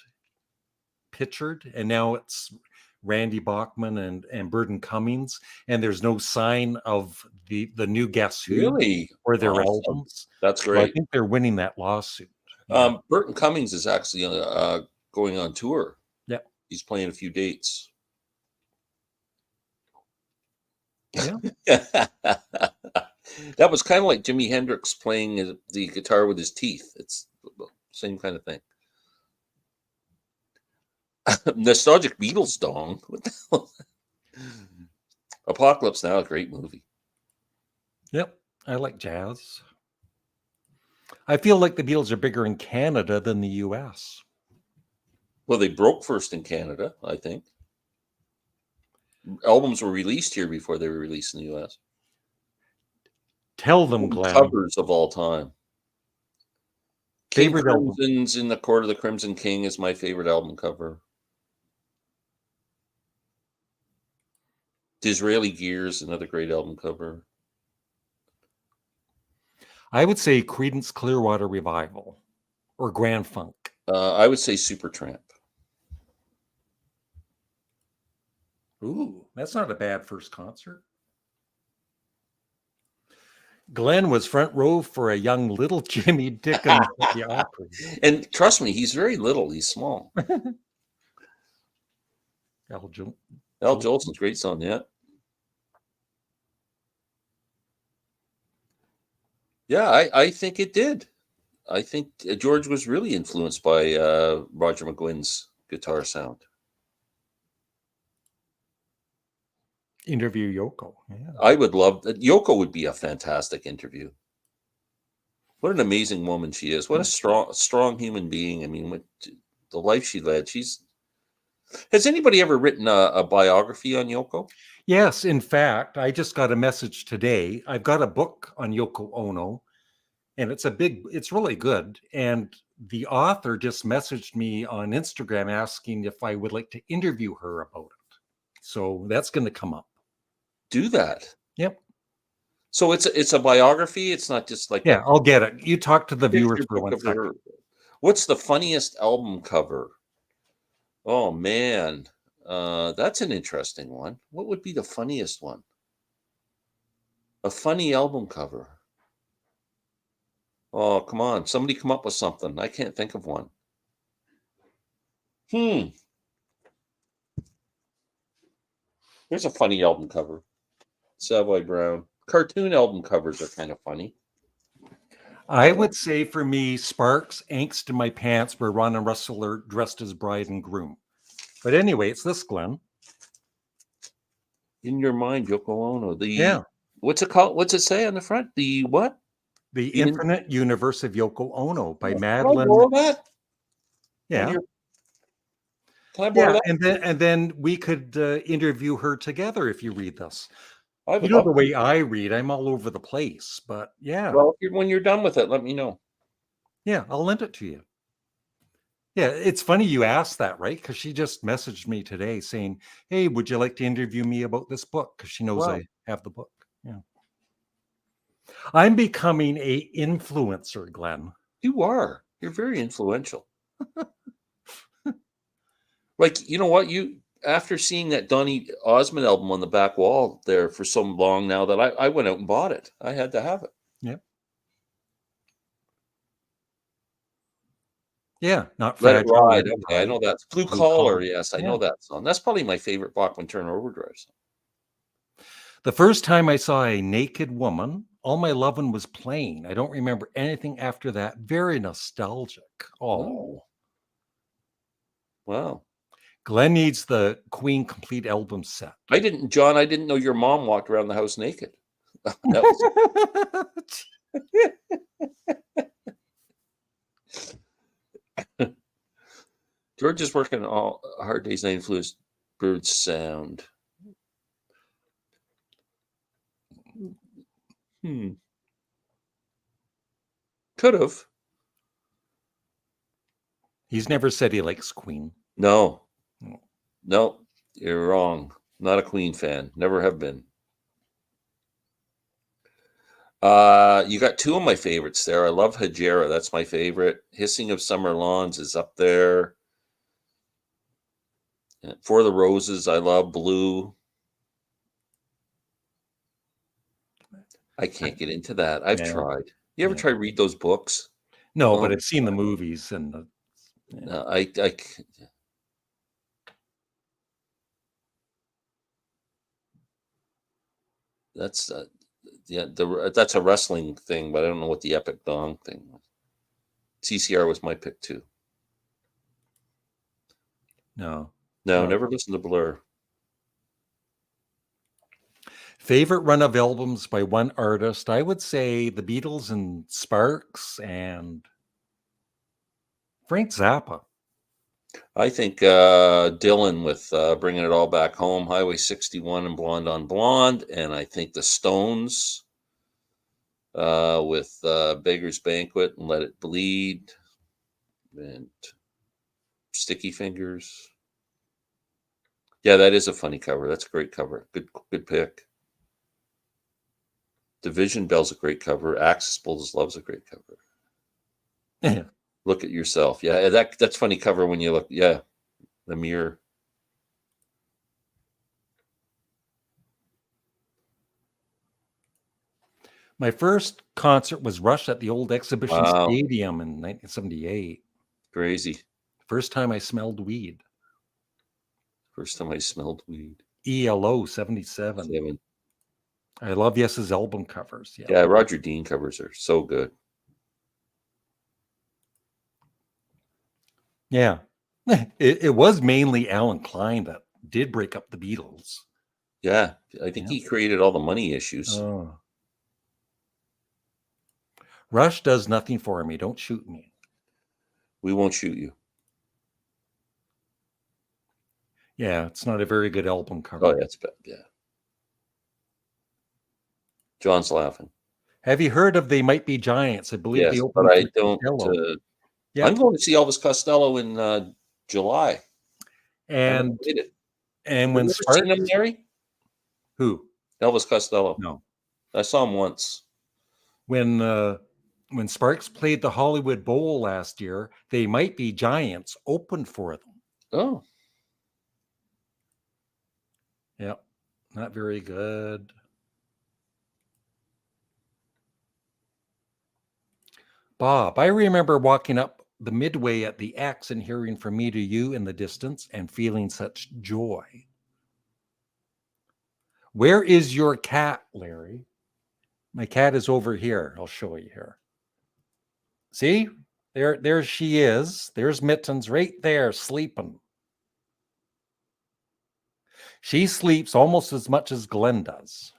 pictured, and now it's Randy Bachman and Burton Cummings, and there's no sign of the new Guess Who Really? or their Awesome. albums. That's So I great. think they're winning that lawsuit. Yeah. Burton Cummings is actually going on tour. Yeah. He's playing a few dates. Yeah. That was kind of like Jimi Hendrix playing the guitar with his teeth. It's the same kind of thing. Nostalgic Beatles dong. What the hell? Apocalypse Now, a great movie. Yep. I like jazz. I feel like the Beatles are bigger in Canada than the US. Well, they broke first in Canada, I think. Albums were released here before they were released in the US. Tell them, Glenn. Covers of all time. King Favorite album. Crimson's In the Court of the Crimson King is my favorite album cover. Disraeli Gears, another great album cover. I would say Creedence Clearwater Revival or Grand Funk. I would say Supertramp. Ooh, that's not a bad first concert. Glenn was front row for a young little Jimmy Dickens at the Opry. And trust me, he's very little. He's small. Al Jolson's great song, yeah. Yeah, I think it did. I think George was really influenced by Roger McGuinn's guitar sound. Interview Yoko. Yeah. I would love that. Yoko would be a fantastic interview. What an amazing woman she is. What a strong human being. I mean, what the life she led. Has anybody ever written a biography on Yoko? Yes, in fact, I just got a message today. I've got a book on Yoko Ono, and it's really good. And the author just messaged me on Instagram asking if I would like to interview her about it. So that's going to come up. Do that. Yep. So it's a biography. It's not just like I'll get it. You talk to the viewers for 1 second. her. What's the funniest album cover? Oh man, that's an interesting one. What would be the funniest one? A funny album cover. Oh, come on. Somebody come up with something. I can't think of one. There's a funny album cover. Savoy Brown. Cartoon album covers are kind of funny. I would say for me, Sparks, Angst in My Pants, where Ron and Russell are dressed as bride and groom. But anyway, it's this, Glenn. In Your Mind, Yoko Ono. What's it called? What's it say on the front? The what? The Infinite Universe of Yoko Ono by Madeline. Can I borrow that? Yeah. Can I borrow that? And then we could interview her together if you read this. You know the way I read, I'm all over the place, but yeah. Well, when you're done with it, let me know. Yeah, I'll lend it to you. Yeah, it's funny you asked that, right? Because she just messaged me today saying, hey, would you like to interview me about this book? Because she knows I have the book. Yeah. I'm becoming a influencer, Glenn. You are. You're very influential. Like, you know what? After seeing that Donny Osmond album on the back wall there for so long now that I went out and bought it. I had to have it. Yep. Yeah, not Let It Fragile. Ride. Okay, I know that's Blue Collar. Yes, I know that song. That's probably my favorite Bachman Turner Overdrive song. The first time I saw a naked woman, All My Lovin' was playing. I don't remember anything after that. Very nostalgic. Oh. Wow. Glenn needs the Queen complete album set. John, I didn't know your mom walked around the house naked. George is working all hard days. I influenced Bird's sound. Could have. He's never said he likes Queen. No. No. No, you're wrong. Not a Queen fan. Never have been. You got two of my favorites there. I love Hajira. That's my favorite. Hissing of Summer Lawns is up there. For the Roses, I love Blue. I can't get into that. I've tried. You ever try to read those books? No, but I've seen the movies and that's that's a wrestling thing, but I don't know what the Epic Dong thing was. CCR was my pick too. No, never listened to Blur. Favorite run of albums by one artist? I would say the Beatles and Sparks and Frank Zappa. I think Dylan with Bringing It All Back Home, Highway 61 and Blonde on Blonde. And I think the Stones with Beggar's Banquet and Let It Bleed and Sticky Fingers. Yeah, that is a funny cover. That's a great cover. Good pick. Division Bell's a great cover. Axis Bulls Love's a great cover. Yeah. Look at Yourself. Yeah, that's funny cover when you look. Yeah, the mirror. My first concert was Rush at the old Exhibition Stadium in 1978. Crazy. First time I smelled weed. ELO 77. I love Yes's album covers. Yeah, Roger Dean covers are so good. Yeah. It was mainly Alan Klein that did break up the Beatles. Yeah, I think he created all the money issues. Oh. Rush does nothing for me. Don't shoot me. We won't shoot you. Yeah, it's not a very good album cover. Oh, yeah, it's bad. Yeah. John's laughing. Have you heard of They Might Be Giants? I believe yes, they opened. But I don't. I'm going to see Elvis Costello in July. And when Sparks, seen him, Larry? Who? Elvis Costello. No, I saw him once. When Sparks played the Hollywood Bowl last year, They Might Be Giants opened for them. Oh. Yeah, not very good. Bob, I remember walking up the midway at the X and hearing From Me to You in the distance and feeling such joy. Where is your cat, Larry? My cat is over here. I'll show you here. See? There she is. There's Mittens right there sleeping. She sleeps almost as much as Glen does.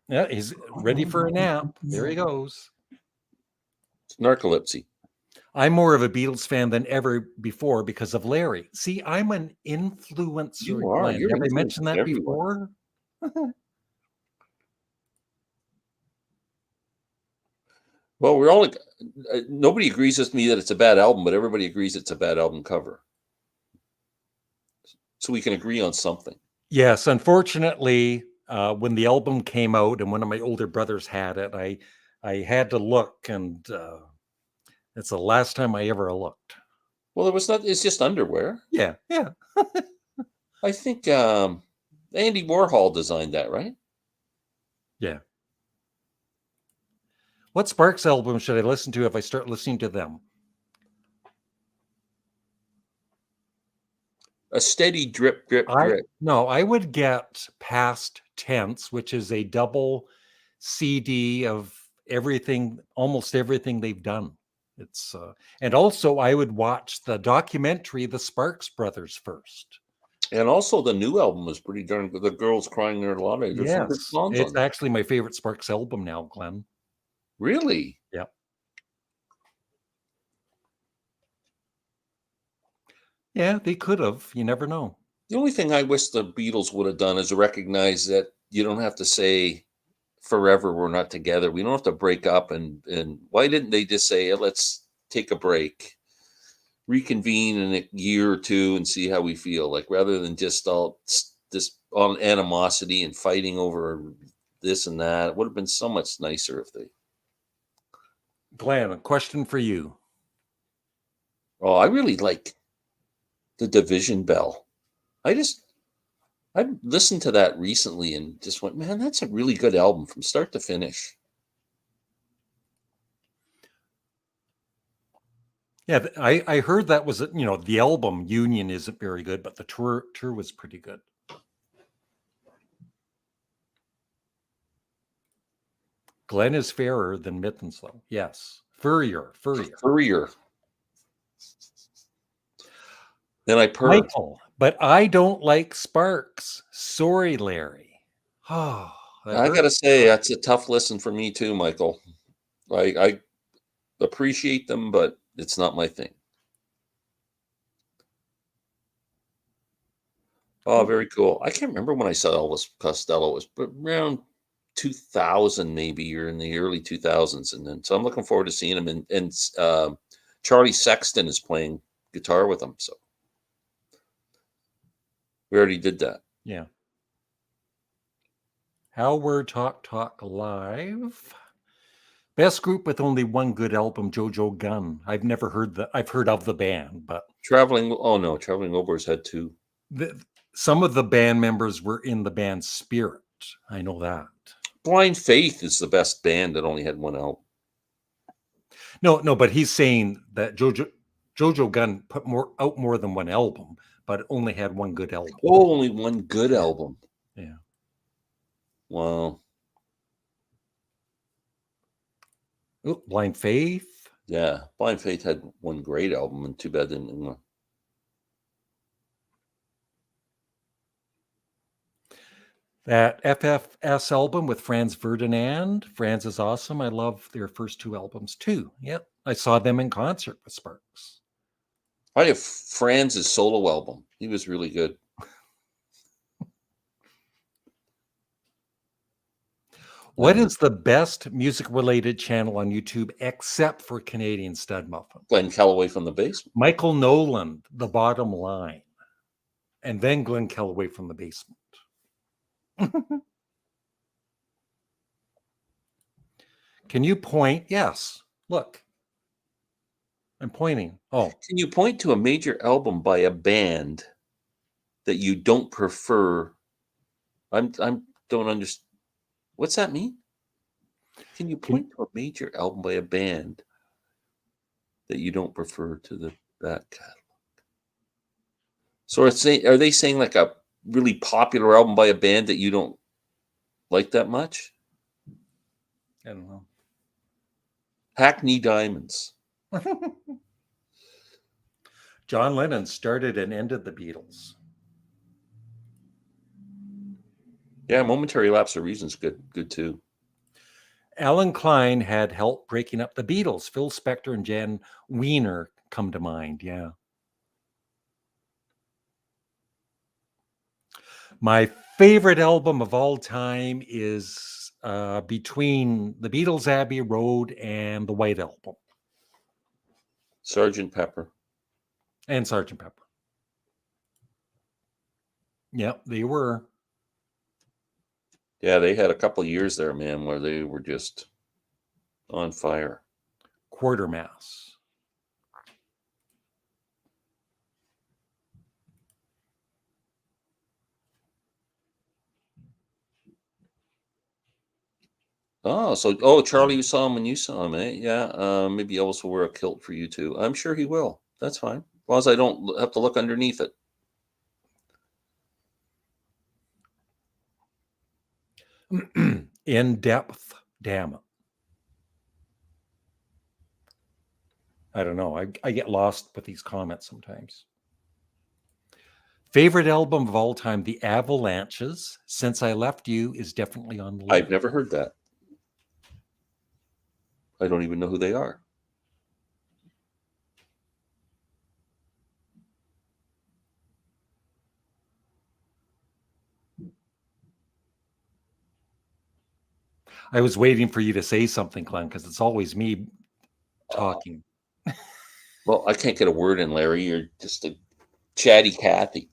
Yeah, he's ready for a nap. There he goes. It's narcolepsy. I'm more of a Beatles fan than ever before because of Larry. See, I'm an influencer. You are. Have I mentioned that before? Well, we're all nobody agrees with me that it's a bad album, but everybody agrees it's a bad album cover. So we can agree on something. Yes, unfortunately, when the album came out and one of my older brothers had it, I had to look, and it's the last time I ever looked. Well, it's just underwear. Yeah. I think Andy Warhol designed that, right? Yeah. What Sparks album should I listen to if I start listening to them? A steady drip, drip, drip. No, I would get Past Tense, which is a double CD of everything, almost everything they've done. It's and also I would watch the documentary The Sparks Brothers first. And also the new album was pretty darn good. The Girls Crying There a lot of it's actually my favorite Sparks album now, Glenn. Really? Yeah. Yeah, they could have. You never know. The only thing I wish the Beatles would have done is recognize that you don't have to say forever we're not together. We don't have to break up. And why didn't they just say, let's take a break, reconvene in a year or two and see how we feel? Like rather than just all this on animosity and fighting over this and that, it would have been so much nicer if they. Glenn, a question for you. Oh, I really like the Division Bell. I listened to that recently and just went, man, that's a really good album from start to finish. Yeah, I heard that was, the album Union isn't very good, but the tour was pretty good. Glenn is fairer than Mittens, though. Yes. Furrier. Furrier. Then I purr. Michael, but I don't like Sparks. Sorry, Larry. Oh, I gotta say, that's a tough listen for me too, Michael. I appreciate them, but it's not my thing. Oh, very cool. I can't remember when I saw Elvis Costello. It was around 2000 maybe, or in the early 2000s. And then, so I'm looking forward to seeing him. And Charlie Sexton is playing guitar with him. So we already did that. Yeah. Howard Talk Live. Best group with only one good album, Jojo Gunn. I've never heard I've heard of the band, but Traveling Wilbur's had two. Some of the band members were in the band Spirit. I know that. Blind Faith is the best band that only had one album. No, but he's saying that Jojo Gunn put out more than one album, but only had one good album. Oh, only one good album. Yeah. Wow. Oh, Blind Faith. Yeah, Blind Faith had one great album, and too bad didn't. That FFS album with Franz Ferdinand. Franz is awesome. I love their first two albums too. Yep. I saw them in concert with Sparks. I have Franz's solo album. He was really good. What is the best music-related channel on YouTube except for Canadian Studmuffin? Glen Kellaway from the Basement. Michael Nolan, The Bottom Line. And then Glen Kellaway from the Basement. Can you point? Yes. Look. I'm pointing. Oh. Can you point to a major album by a band that you don't prefer? I don't understand. What's that mean? Can you point to a major album by a band that you don't prefer to the back catalog? So are they saying like a really popular album by a band that you don't like that much? I don't know. Hackney Diamonds. John Lennon started and ended the Beatles. Yeah, Momentary Lapse of Reason's good too. Alan Klein had help breaking up the Beatles. Phil Spector and Jan Wiener come to mind. Yeah. My favorite album of all time is between the Beatles' Abbey Road and the White Album. Sgt. Pepper. And Sgt. Pepper. Yep, they were. Yeah, they had a couple of years there, man, where they were just on fire. Quartermass. Charlie, you saw him when you saw him, eh? Yeah, maybe Elvis will wear a kilt for you too. I'm sure he will. That's fine, as long as I don't have to look underneath it. In depth, damn it. I don't know. I get lost with these comments sometimes. Favorite album of all time, The Avalanches. Since I Left You is definitely on the list. I've never heard that. I don't even know who they are. I was waiting for you to say something, Glenn, because it's always me talking. Well, I can't get a word in, Larry. You're just a chatty Cathy.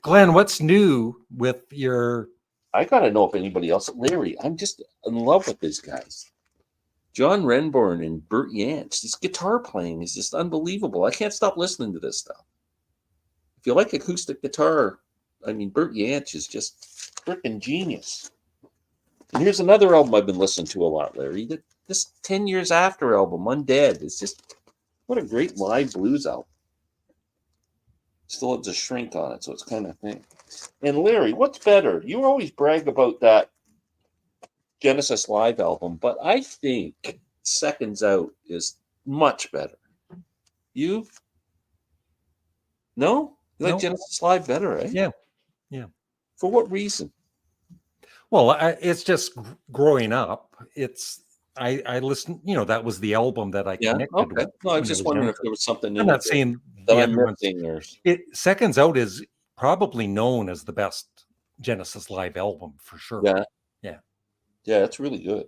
Glenn, what's new with your... I got to know if anybody else. Larry, I'm just in love with these guys. John Renborn and Bert Yance. This guitar playing is just unbelievable. I can't stop listening to this stuff. If you like acoustic guitar, I mean, Bert Yance is just freaking genius. And here's another album I've been listening to a lot, Larry. This 10 Years After album, Undead. It's just, what a great live blues album. Still has a shrink on it, so it's kind of thing. And Larry, what's better? You always brag about that Genesis Live album, but I think Seconds Out is much better. You? No? You like No. Genesis Live better, eh? Yeah. Yeah. For what reason? Well, it's just growing up. I listened, that was the album that I Yeah, connected okay. with. No, I was when just was wondering younger. if there was something in I'm it not saying that the I'm other ones. missing. Or... Seconds Out is probably known as the best Genesis Live album for sure. Yeah. Yeah. Yeah, it's really good.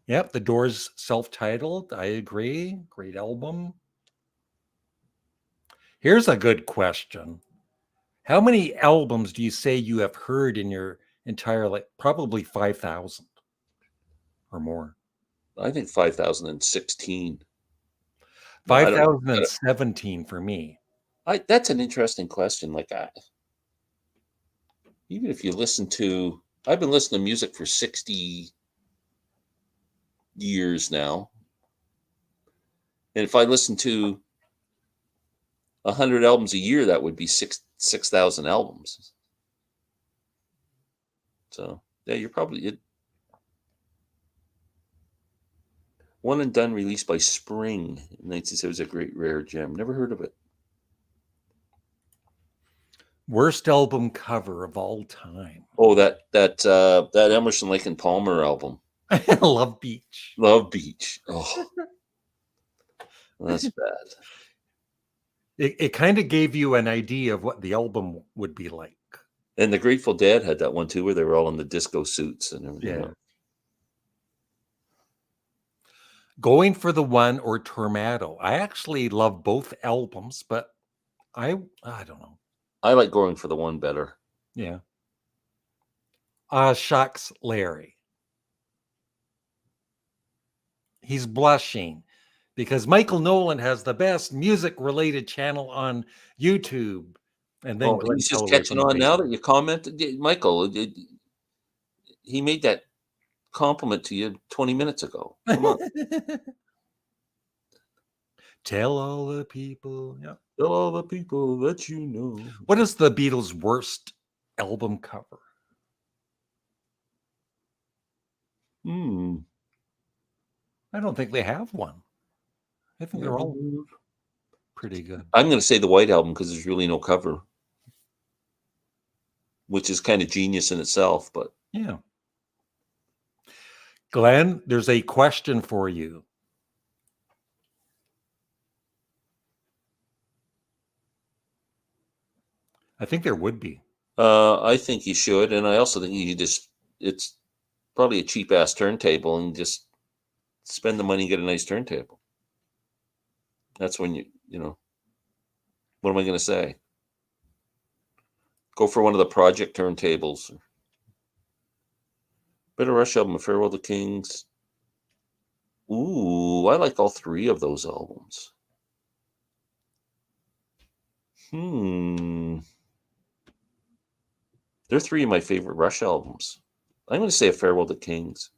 Yep. The Doors self-titled. I agree. Great album. Here's a good question. How many albums do you say you have heard in your entire life? Probably 5,000 or more. I think 5,016. 5,017 for me. That's an interesting question. Like, even if you listen to, I've been listening to music for 60 years now. And if I listen to 100 albums a year, that would be 6,000 albums. So, yeah, you're probably One and Done, released by Spring in 1970, was a great rare gem. Never heard of it. Worst album cover of all time. Oh, that Emerson, Lake and Palmer album. Love Beach. Love Beach. Oh, that's bad. It kind of gave you an idea of what the album would be like. And the Grateful Dead had that one too, where they were all in the disco suits and everything. Yeah. Going for the One or Tornado. I actually love both albums, but I don't know. I like Going for the One better. Yeah. Shucks, Larry. He's blushing because Michael Nolan has the best music-related channel on YouTube. And then Glen he's just Kellaway catching from on now that Facebook. you commented. Michael, he made that compliment to you 20 minutes ago. Come on. Tell all the people. Yeah. Tell all the people that you know. What is the Beatles' worst album cover? I don't think they have one. I think they're all pretty good. I'm going to say the White Album because there's really no cover, which is kind of genius in itself. But yeah. Glenn, there's a question for you. I think there would be. I think you should, and I also think it's probably a cheap ass turntable, and just spend the money and get a nice turntable. That's when you what am I going to say? Go for one of the project turntables. Better Rush album, Farewell to Kings. Ooh, I like all three of those albums. They're three of my favorite Rush albums. I'm going to say A Farewell to Kings.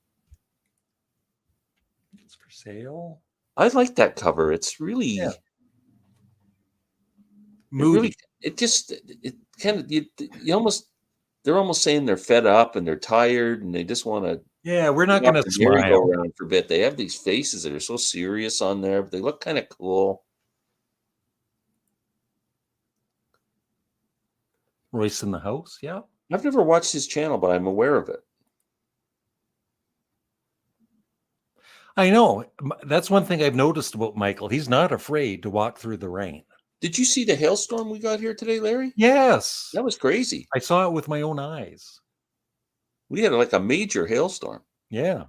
It's for sale. I like that cover. It's really moody. It kind of they're almost saying they're fed up and they're tired and they just want to. Yeah, we're not going to smile. Go around for a bit. They have these faces that are so serious on there, but they look kind of cool. Royce in the House, yeah. I've never watched his channel, but I'm aware of it. I know. That's one thing I've noticed about Michael. He's not afraid to walk through the rain. Did you see the hailstorm we got here today, Larry? Yes, That was crazy. I saw it with my own eyes. We had like a major hailstorm. Yeah.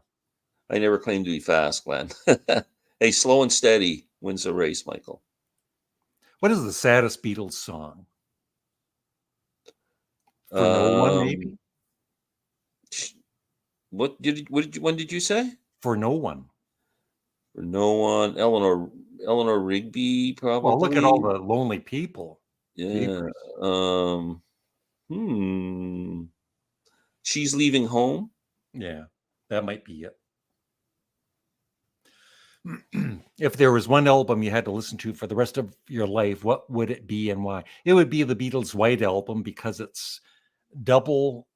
I never claimed to be fast, Glenn. Hey, slow and steady wins the race, Michael. What is the saddest Beatles song? For no one, maybe? When did you say? For no one. For no one. Eleanor Rigby, Well, look at all probably. the lonely people. Yeah. Jeepers. She's Leaving Home. Yeah, that might be it. If there was one album you had to listen to for the rest of your life, what would it be and why? It would be the Beatles' White Album because it's a double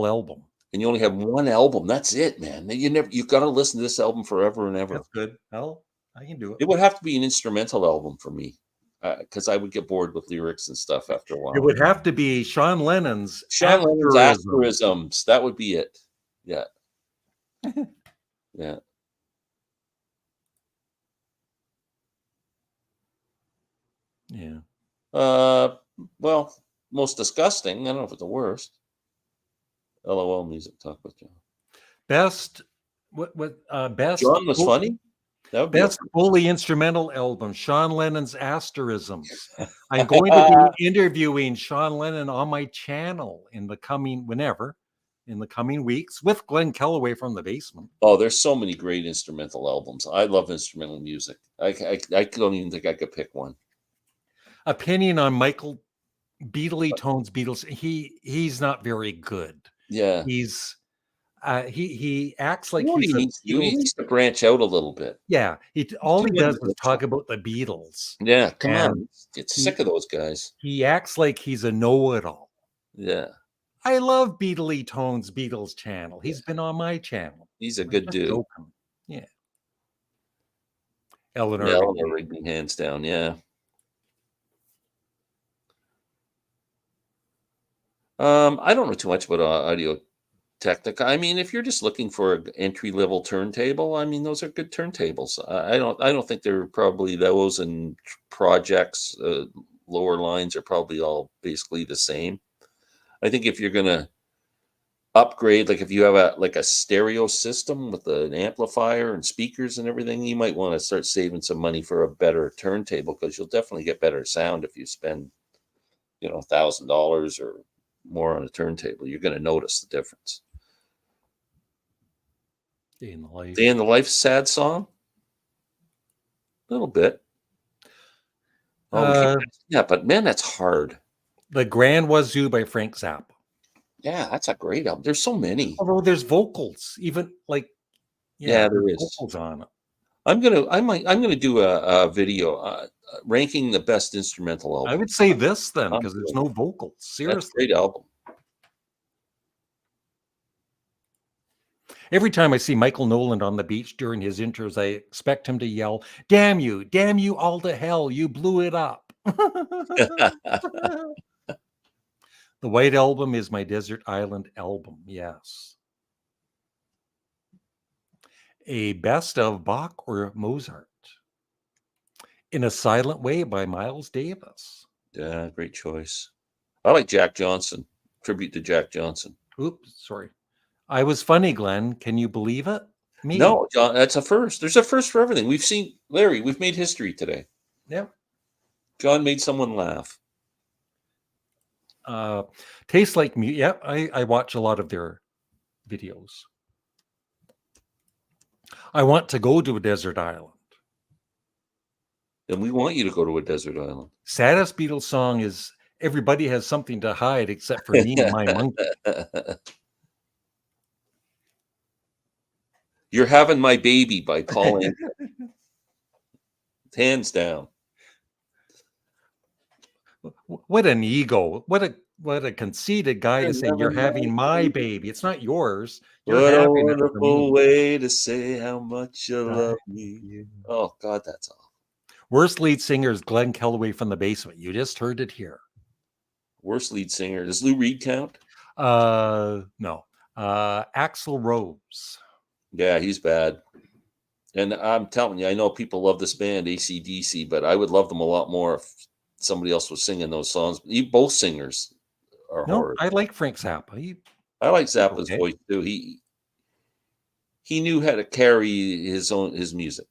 album. And you only have one album. That's it, man. You got to listen to this album forever and ever. That's good. Well, I can do it. It would have to be an instrumental album for me, because I would get bored with lyrics and stuff after a while. It would have to be Sean Lennon's Asterisms. That would be it. Yeah. Yeah. Yeah. Well, most disgusting. I don't know if it's the worst. LOL music. Talk with John. Best John was funny. That would be best fully instrumental album, Sean Lennon's Asterisms. I'm going to be interviewing Sean Lennon on my channel in the coming weeks with Glen Kellaway from the Basement. Oh, there's so many great instrumental albums. I love instrumental music. I don't even think I could pick one. Opinion on Michael Beatley Tone's Beatles. He's not very good. Yeah. He acts like he needs to branch out a little bit. Yeah, all he does is talk about the Beatles. Yeah, come on. Get sick of those guys. He acts like he's a know-it-all. Yeah. I love Beatley Tone's Beatles channel. He's been on my channel. He's a good dude. Yeah. Eleanor Rigby, hands down, yeah. I don't know too much about Audio Technica. I mean, if you're just looking for an entry-level turntable, I mean, those are good turntables. I don't think they're probably those, and projects, lower lines are probably all basically the same. I think if you're gonna upgrade, like if you have a stereo system with an amplifier and speakers and everything, you might want to start saving some money for a better turntable, because you'll definitely get better sound if you spend, $1,000 or more on a turntable. You're going to notice the difference. Day in the Life. Day in the Life, sad song. A little bit. Yeah, but man, that's hard. The Grand Wazoo by Frank Zappa. Yeah, that's a great album. There's so many. Although there's vocals, even there is vocals on it. I'm gonna do a video ranking the best instrumental album. I would say this then, because there's no vocals. Seriously, that's a great album. Every time I see Michael Nolan on the beach during his intros, I expect him to yell, damn you all to hell, you blew it up." The White Album is my desert island album. Yes. A best of Bach or Mozart? In a Silent Way by Miles Davis. Yeah, great choice. I like Jack Johnson. Tribute to Jack Johnson. Oops, sorry. I Was Funny, Glenn. Can you believe it? Me? No, John, that's a first. There's a first for everything. Larry, we've made history today. Yeah. John made someone laugh. Tastes Like Me. Yeah, I watch a lot of their videos. I Want to Go to a Desert Island. And we want you to go to a desert island. Saddest Beatles song is Everybody Has Something to Hide Except for Me and My Monkey. You're Having My Baby by Paul Anka. Hands down. What an ego. What a conceited guy to say, you're having my baby. It's not yours. You're what having a wonderful way to say how much you love me. Oh, God, that's all. Worst lead singer is Glen Kellaway from the Basement. You just heard it here. Worst lead singer. Does Lou Reed count? No. Axl Rose. Yeah, he's bad. And I'm telling you, I know people love this band, AC/DC, but I would love them a lot more if somebody else was singing those songs. Both singers are No, horrid. I like Frank Zappa. I like He's Zappa's okay. voice too. He knew how to carry his music.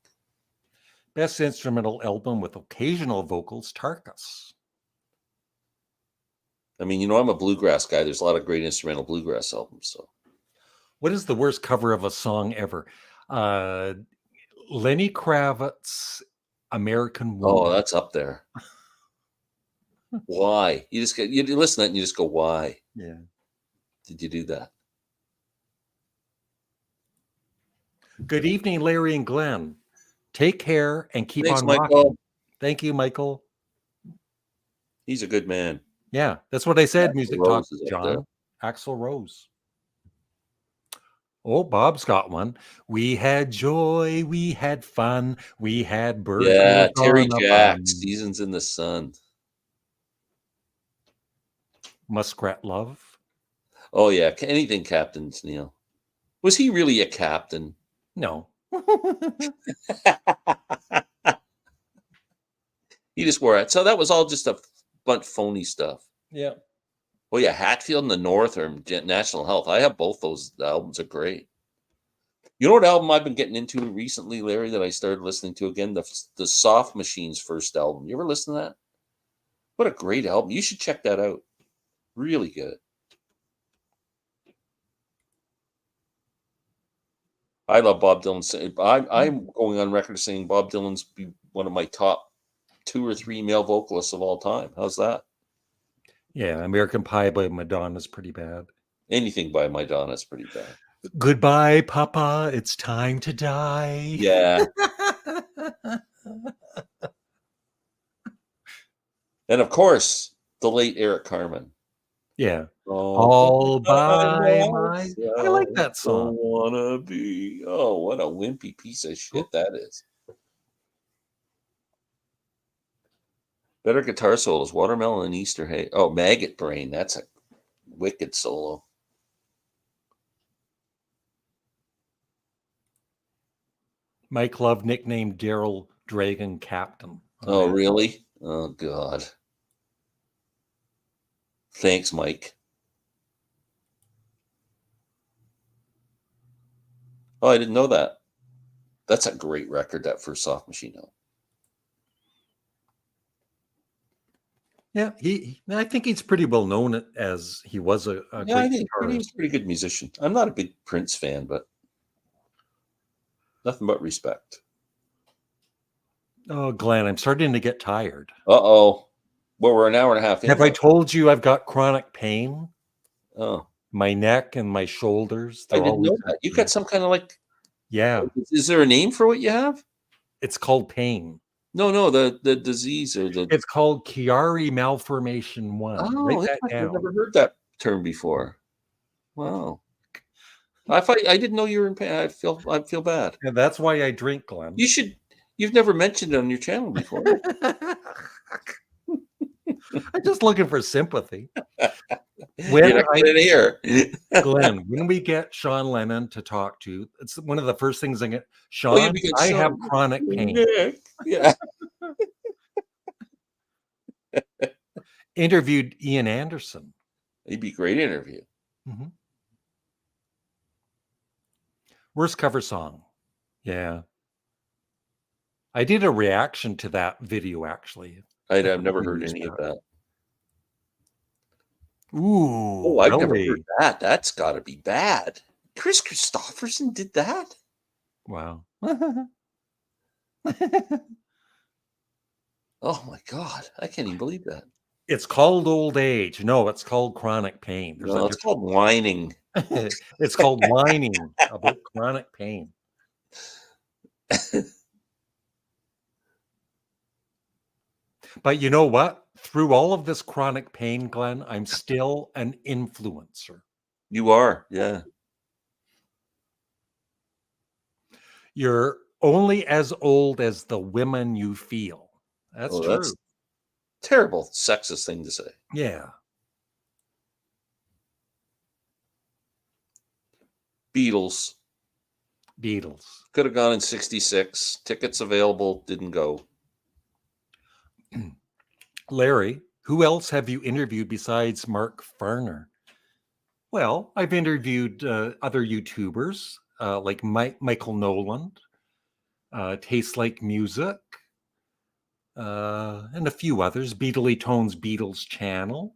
Best instrumental album with occasional vocals, Tarkus. I mean, I'm a bluegrass guy. There's a lot of great instrumental bluegrass albums. So What is the worst cover of a song ever? Lenny Kravitz, American Woman. that's up there. Why? You listen to that and you just go, why Yeah. did you do that? Good evening, Larry and Glenn. Take care and keep Thanks, on Michael. rocking. Thank you, Michael. He's a good man. Yeah, that's what I said. Axl Music talk, Rose is up there. John. Axl Rose. Oh, Bob's got one. We had joy, we had fun, we had burgers Yeah, Terry on a Jack, bun. Seasons in the Sun. Muskrat Love. Oh yeah, anything Captain Neil. Was he really a captain? No. He just wore it. So that was all just a bunch of phony stuff. Yeah. Oh yeah, Hatfield in the North or National Health. I have both those albums. Are great. You know what album I've been getting into recently, Larry, that I started listening to again? The Soft Machines' first album. You ever listen to that? What a great album. You should check that out. Really good. I love Bob Dylan. I'm going on record saying Bob Dylan's be one of my top 2 or 3 male vocalists of all time. How's that? Yeah, American Pie by Madonna's pretty bad. Anything by Madonna is pretty bad. Goodbye, Papa. It's time to die. Yeah. And of course, the late Eric Carmen. Yeah. All by my. I like that song. Don't wanna be. Oh, what a wimpy piece of shit that is. Better guitar solos. Watermelon and Easter Hay. Oh, Maggot Brain. That's a wicked solo. Mike Love nicknamed Daryl Dragon Captain. Oh, really? Oh, God. Thanks, Mike. Oh, I didn't know that. That's a great record, that first Soft Machine album. Yeah, I think he's pretty well known as he was a Yeah, great I think guitarist. he's a pretty good musician. I'm not a big Prince fan, but nothing but respect. Oh, Glenn, I'm starting to get tired. Uh-oh. Well, we're an hour and a half in. Have I told you I've got chronic pain? Oh. My neck and my shoulders. I didn't know that. You got some kind of Yeah. Is there a name for what you have? It's called pain. No, the disease or the. It's called Chiari malformation 1. Oh, Write that down. I've never heard that term before. Wow. I didn't know you were in pain. I feel bad. Yeah, that's why I drink, Glenn. You've never mentioned it on your channel before. I'm just looking for sympathy. Glenn, when we get Sean Lennon to talk to, it's one of the first things I get. Sean, I have chronic pain. Yeah. Interviewed Ian Anderson. He'd be a great interview. Mm-hmm. Worst cover song. Yeah. I did a reaction to that video, actually. I've never heard any of that. Ooh. Oh, I've never heard that. That's got to be bad. Chris Christopherson did that? Wow. Oh, my God. I can't even believe that. It's called old age. No, it's called chronic pain. No, it's called whining. It's called whining about chronic pain. But you know what? Through all of this chronic pain, Glenn, I'm still an influencer. You are, yeah. You're only as old as the women you feel. That's true. That's terrible, sexist thing to say. Yeah. Beatles. Beatles. Could have gone in 66. Tickets available, didn't go. Larry, who else have you interviewed besides Mark Farner? Well, I've interviewed other YouTubers like Michael Noland, Tastes Like Music, and a few others, Beatley Tone's Beatles channel.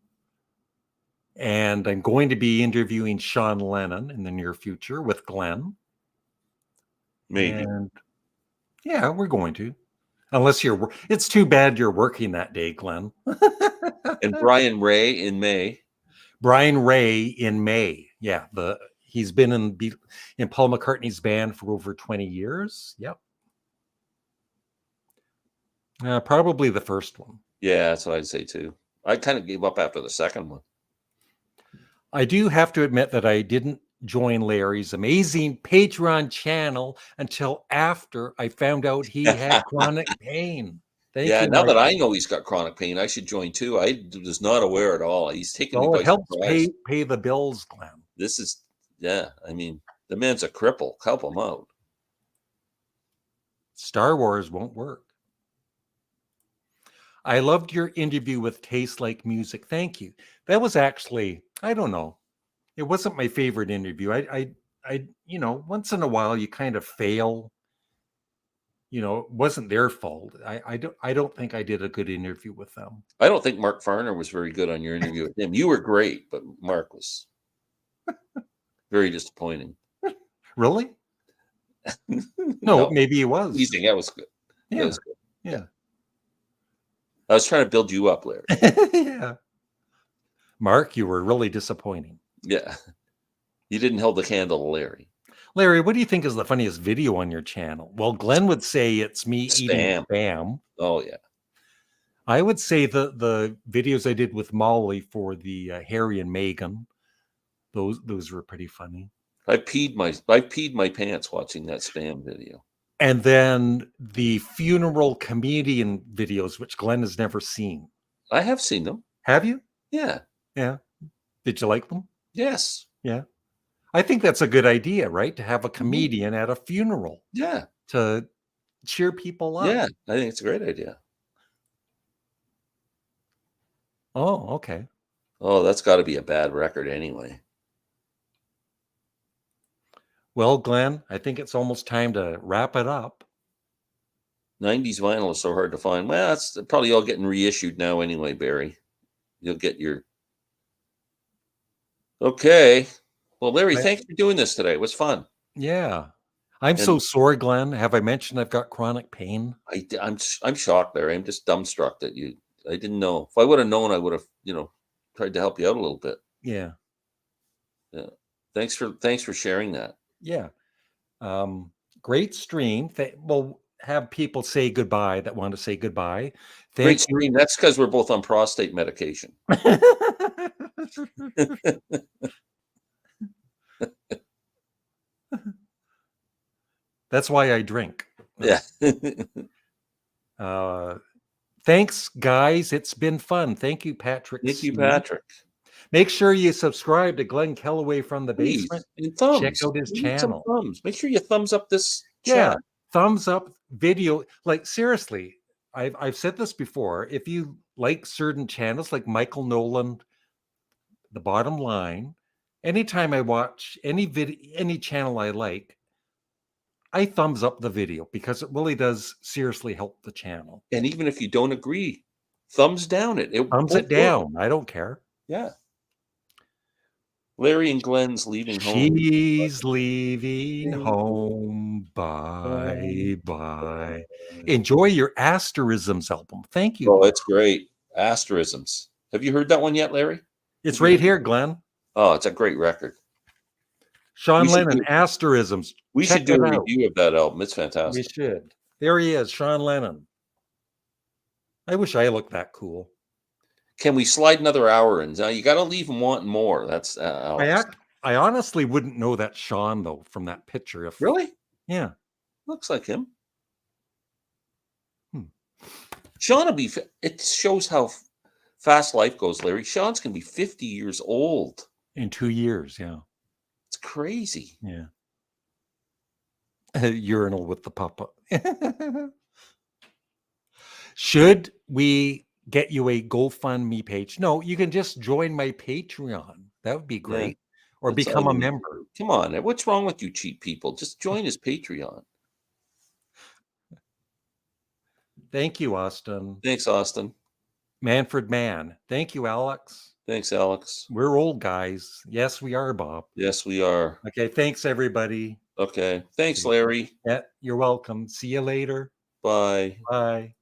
And I'm going to be interviewing Sean Lennon in the near future with Glenn. Maybe. And yeah, we're going to. Unless it's too bad you're working that day, Glenn. And Brian Ray in May. Brian Ray in May. Yeah, he's been in Paul McCartney's band for over 20 years. Yep. Probably the first one. Yeah, that's what I'd say too. I kind of gave up after the second one. I do have to admit that I didn't join Larry's amazing Patreon channel until after I found out he had chronic pain. Thank you. Now that I know he's got chronic pain, I should join too. I was not aware at all. He's taking me by it helps surprise. pay the bills, Glenn. This is, I mean, the man's a cripple. Help him out. Star Wars won't work. I loved your interview with Taste Like Music. Thank you. That was actually, I don't know. It wasn't my favorite interview. I once in a while you kind of fail. It wasn't their fault. I don't think I did a good interview with them. I don't think Mark Farner was very good on your interview with him. You were great, but Mark was very disappointing. Really? No, maybe he was. Teasing. That was good. Yeah. That was good. Yeah. I was trying to build you up, Larry. Yeah. Mark, you were really disappointing. Yeah. You didn't hold the candle to Larry. Larry, what do you think is the funniest video on your channel? Well, Glenn would say it's me eating spam. Oh, yeah. I would say the videos I did with Molly for the Harry and Meghan, those were pretty funny. I peed my pants watching that spam video. And then the funeral comedian videos, which Glenn has never seen. I have seen them. Have you? Yeah. Yeah. Did you like them? Yes. Yeah. I think that's a good idea, right? To have a comedian at a funeral. Yeah. To cheer people up. Yeah. I think it's a great idea. Oh, okay. Oh, that's got to be a bad record anyway. Well, Glenn, I think it's almost time to wrap it up. 90s vinyl is so hard to find. Well, that's probably all getting reissued now anyway, Barry. You'll get your... Okay. Well, Larry, thanks for doing this today. It was fun. Yeah. I'm so sore, Glenn. Have I mentioned I've got chronic pain? I'm shocked, Larry. I'm just dumbstruck that I didn't know. If I would have known, I would have, tried to help you out a little bit. Yeah. Yeah. Thanks for sharing that. Yeah. Great stream. We'll have people say goodbye that want to say goodbye. Great stream. That's because we're both on prostate medication. That's why I drink. Yeah. Thanks, guys. It's been fun. Thank you, Patrick. Thank you, Patrick. Make sure you subscribe to Glen Kellaway from the Basement. And thumbs. Check out his channel. Thumbs. Make sure you thumbs up this chat. Yeah, thumbs up video. Like, seriously, I've said this before. If you like certain channels like Michael Noland, The Bottom Line, anytime I watch any channel I like, I thumbs up the video because it really does seriously help the channel. And even if you don't agree, thumbs down it. Thumbs it down. I don't care. Yeah. Larry and Glenn's leaving home. She's leaving home. Bye. Enjoy your Asterisms album. Thank you. Oh, it's great. Asterisms. Have you heard that one yet, Larry? It's right here, Glenn. Oh, it's a great record. Sean Lennon, Asterisms. We should do a review of that album. It's fantastic. We should. There he is, Sean Lennon. I wish I looked that cool. Can we slide another hour in? Now you got to leave them wanting more. That's I honestly wouldn't know that Sean though from that picture. Really? Yeah, looks like him. Sean will be. It shows how fast life goes, Larry. Sean's gonna be 50 years old in 2 years. Yeah, it's crazy. Yeah. Urinal with the papa. Should we get you a GoFundMe page? No, you can just join my Patreon. That would be Yeah, great. Or that's all become a you need to member. do. Come on, what's wrong with you cheap people? Just join his Patreon. Thank you, Austin. Thanks, Austin. Manfred Mann. Thank you, Alex. Thanks, Alex. We're old guys. Yes, we are, Bob. Yes, we are. Okay, thanks, everybody. Okay. Thanks, Larry. Yeah, you're welcome. See you later. Bye. Bye.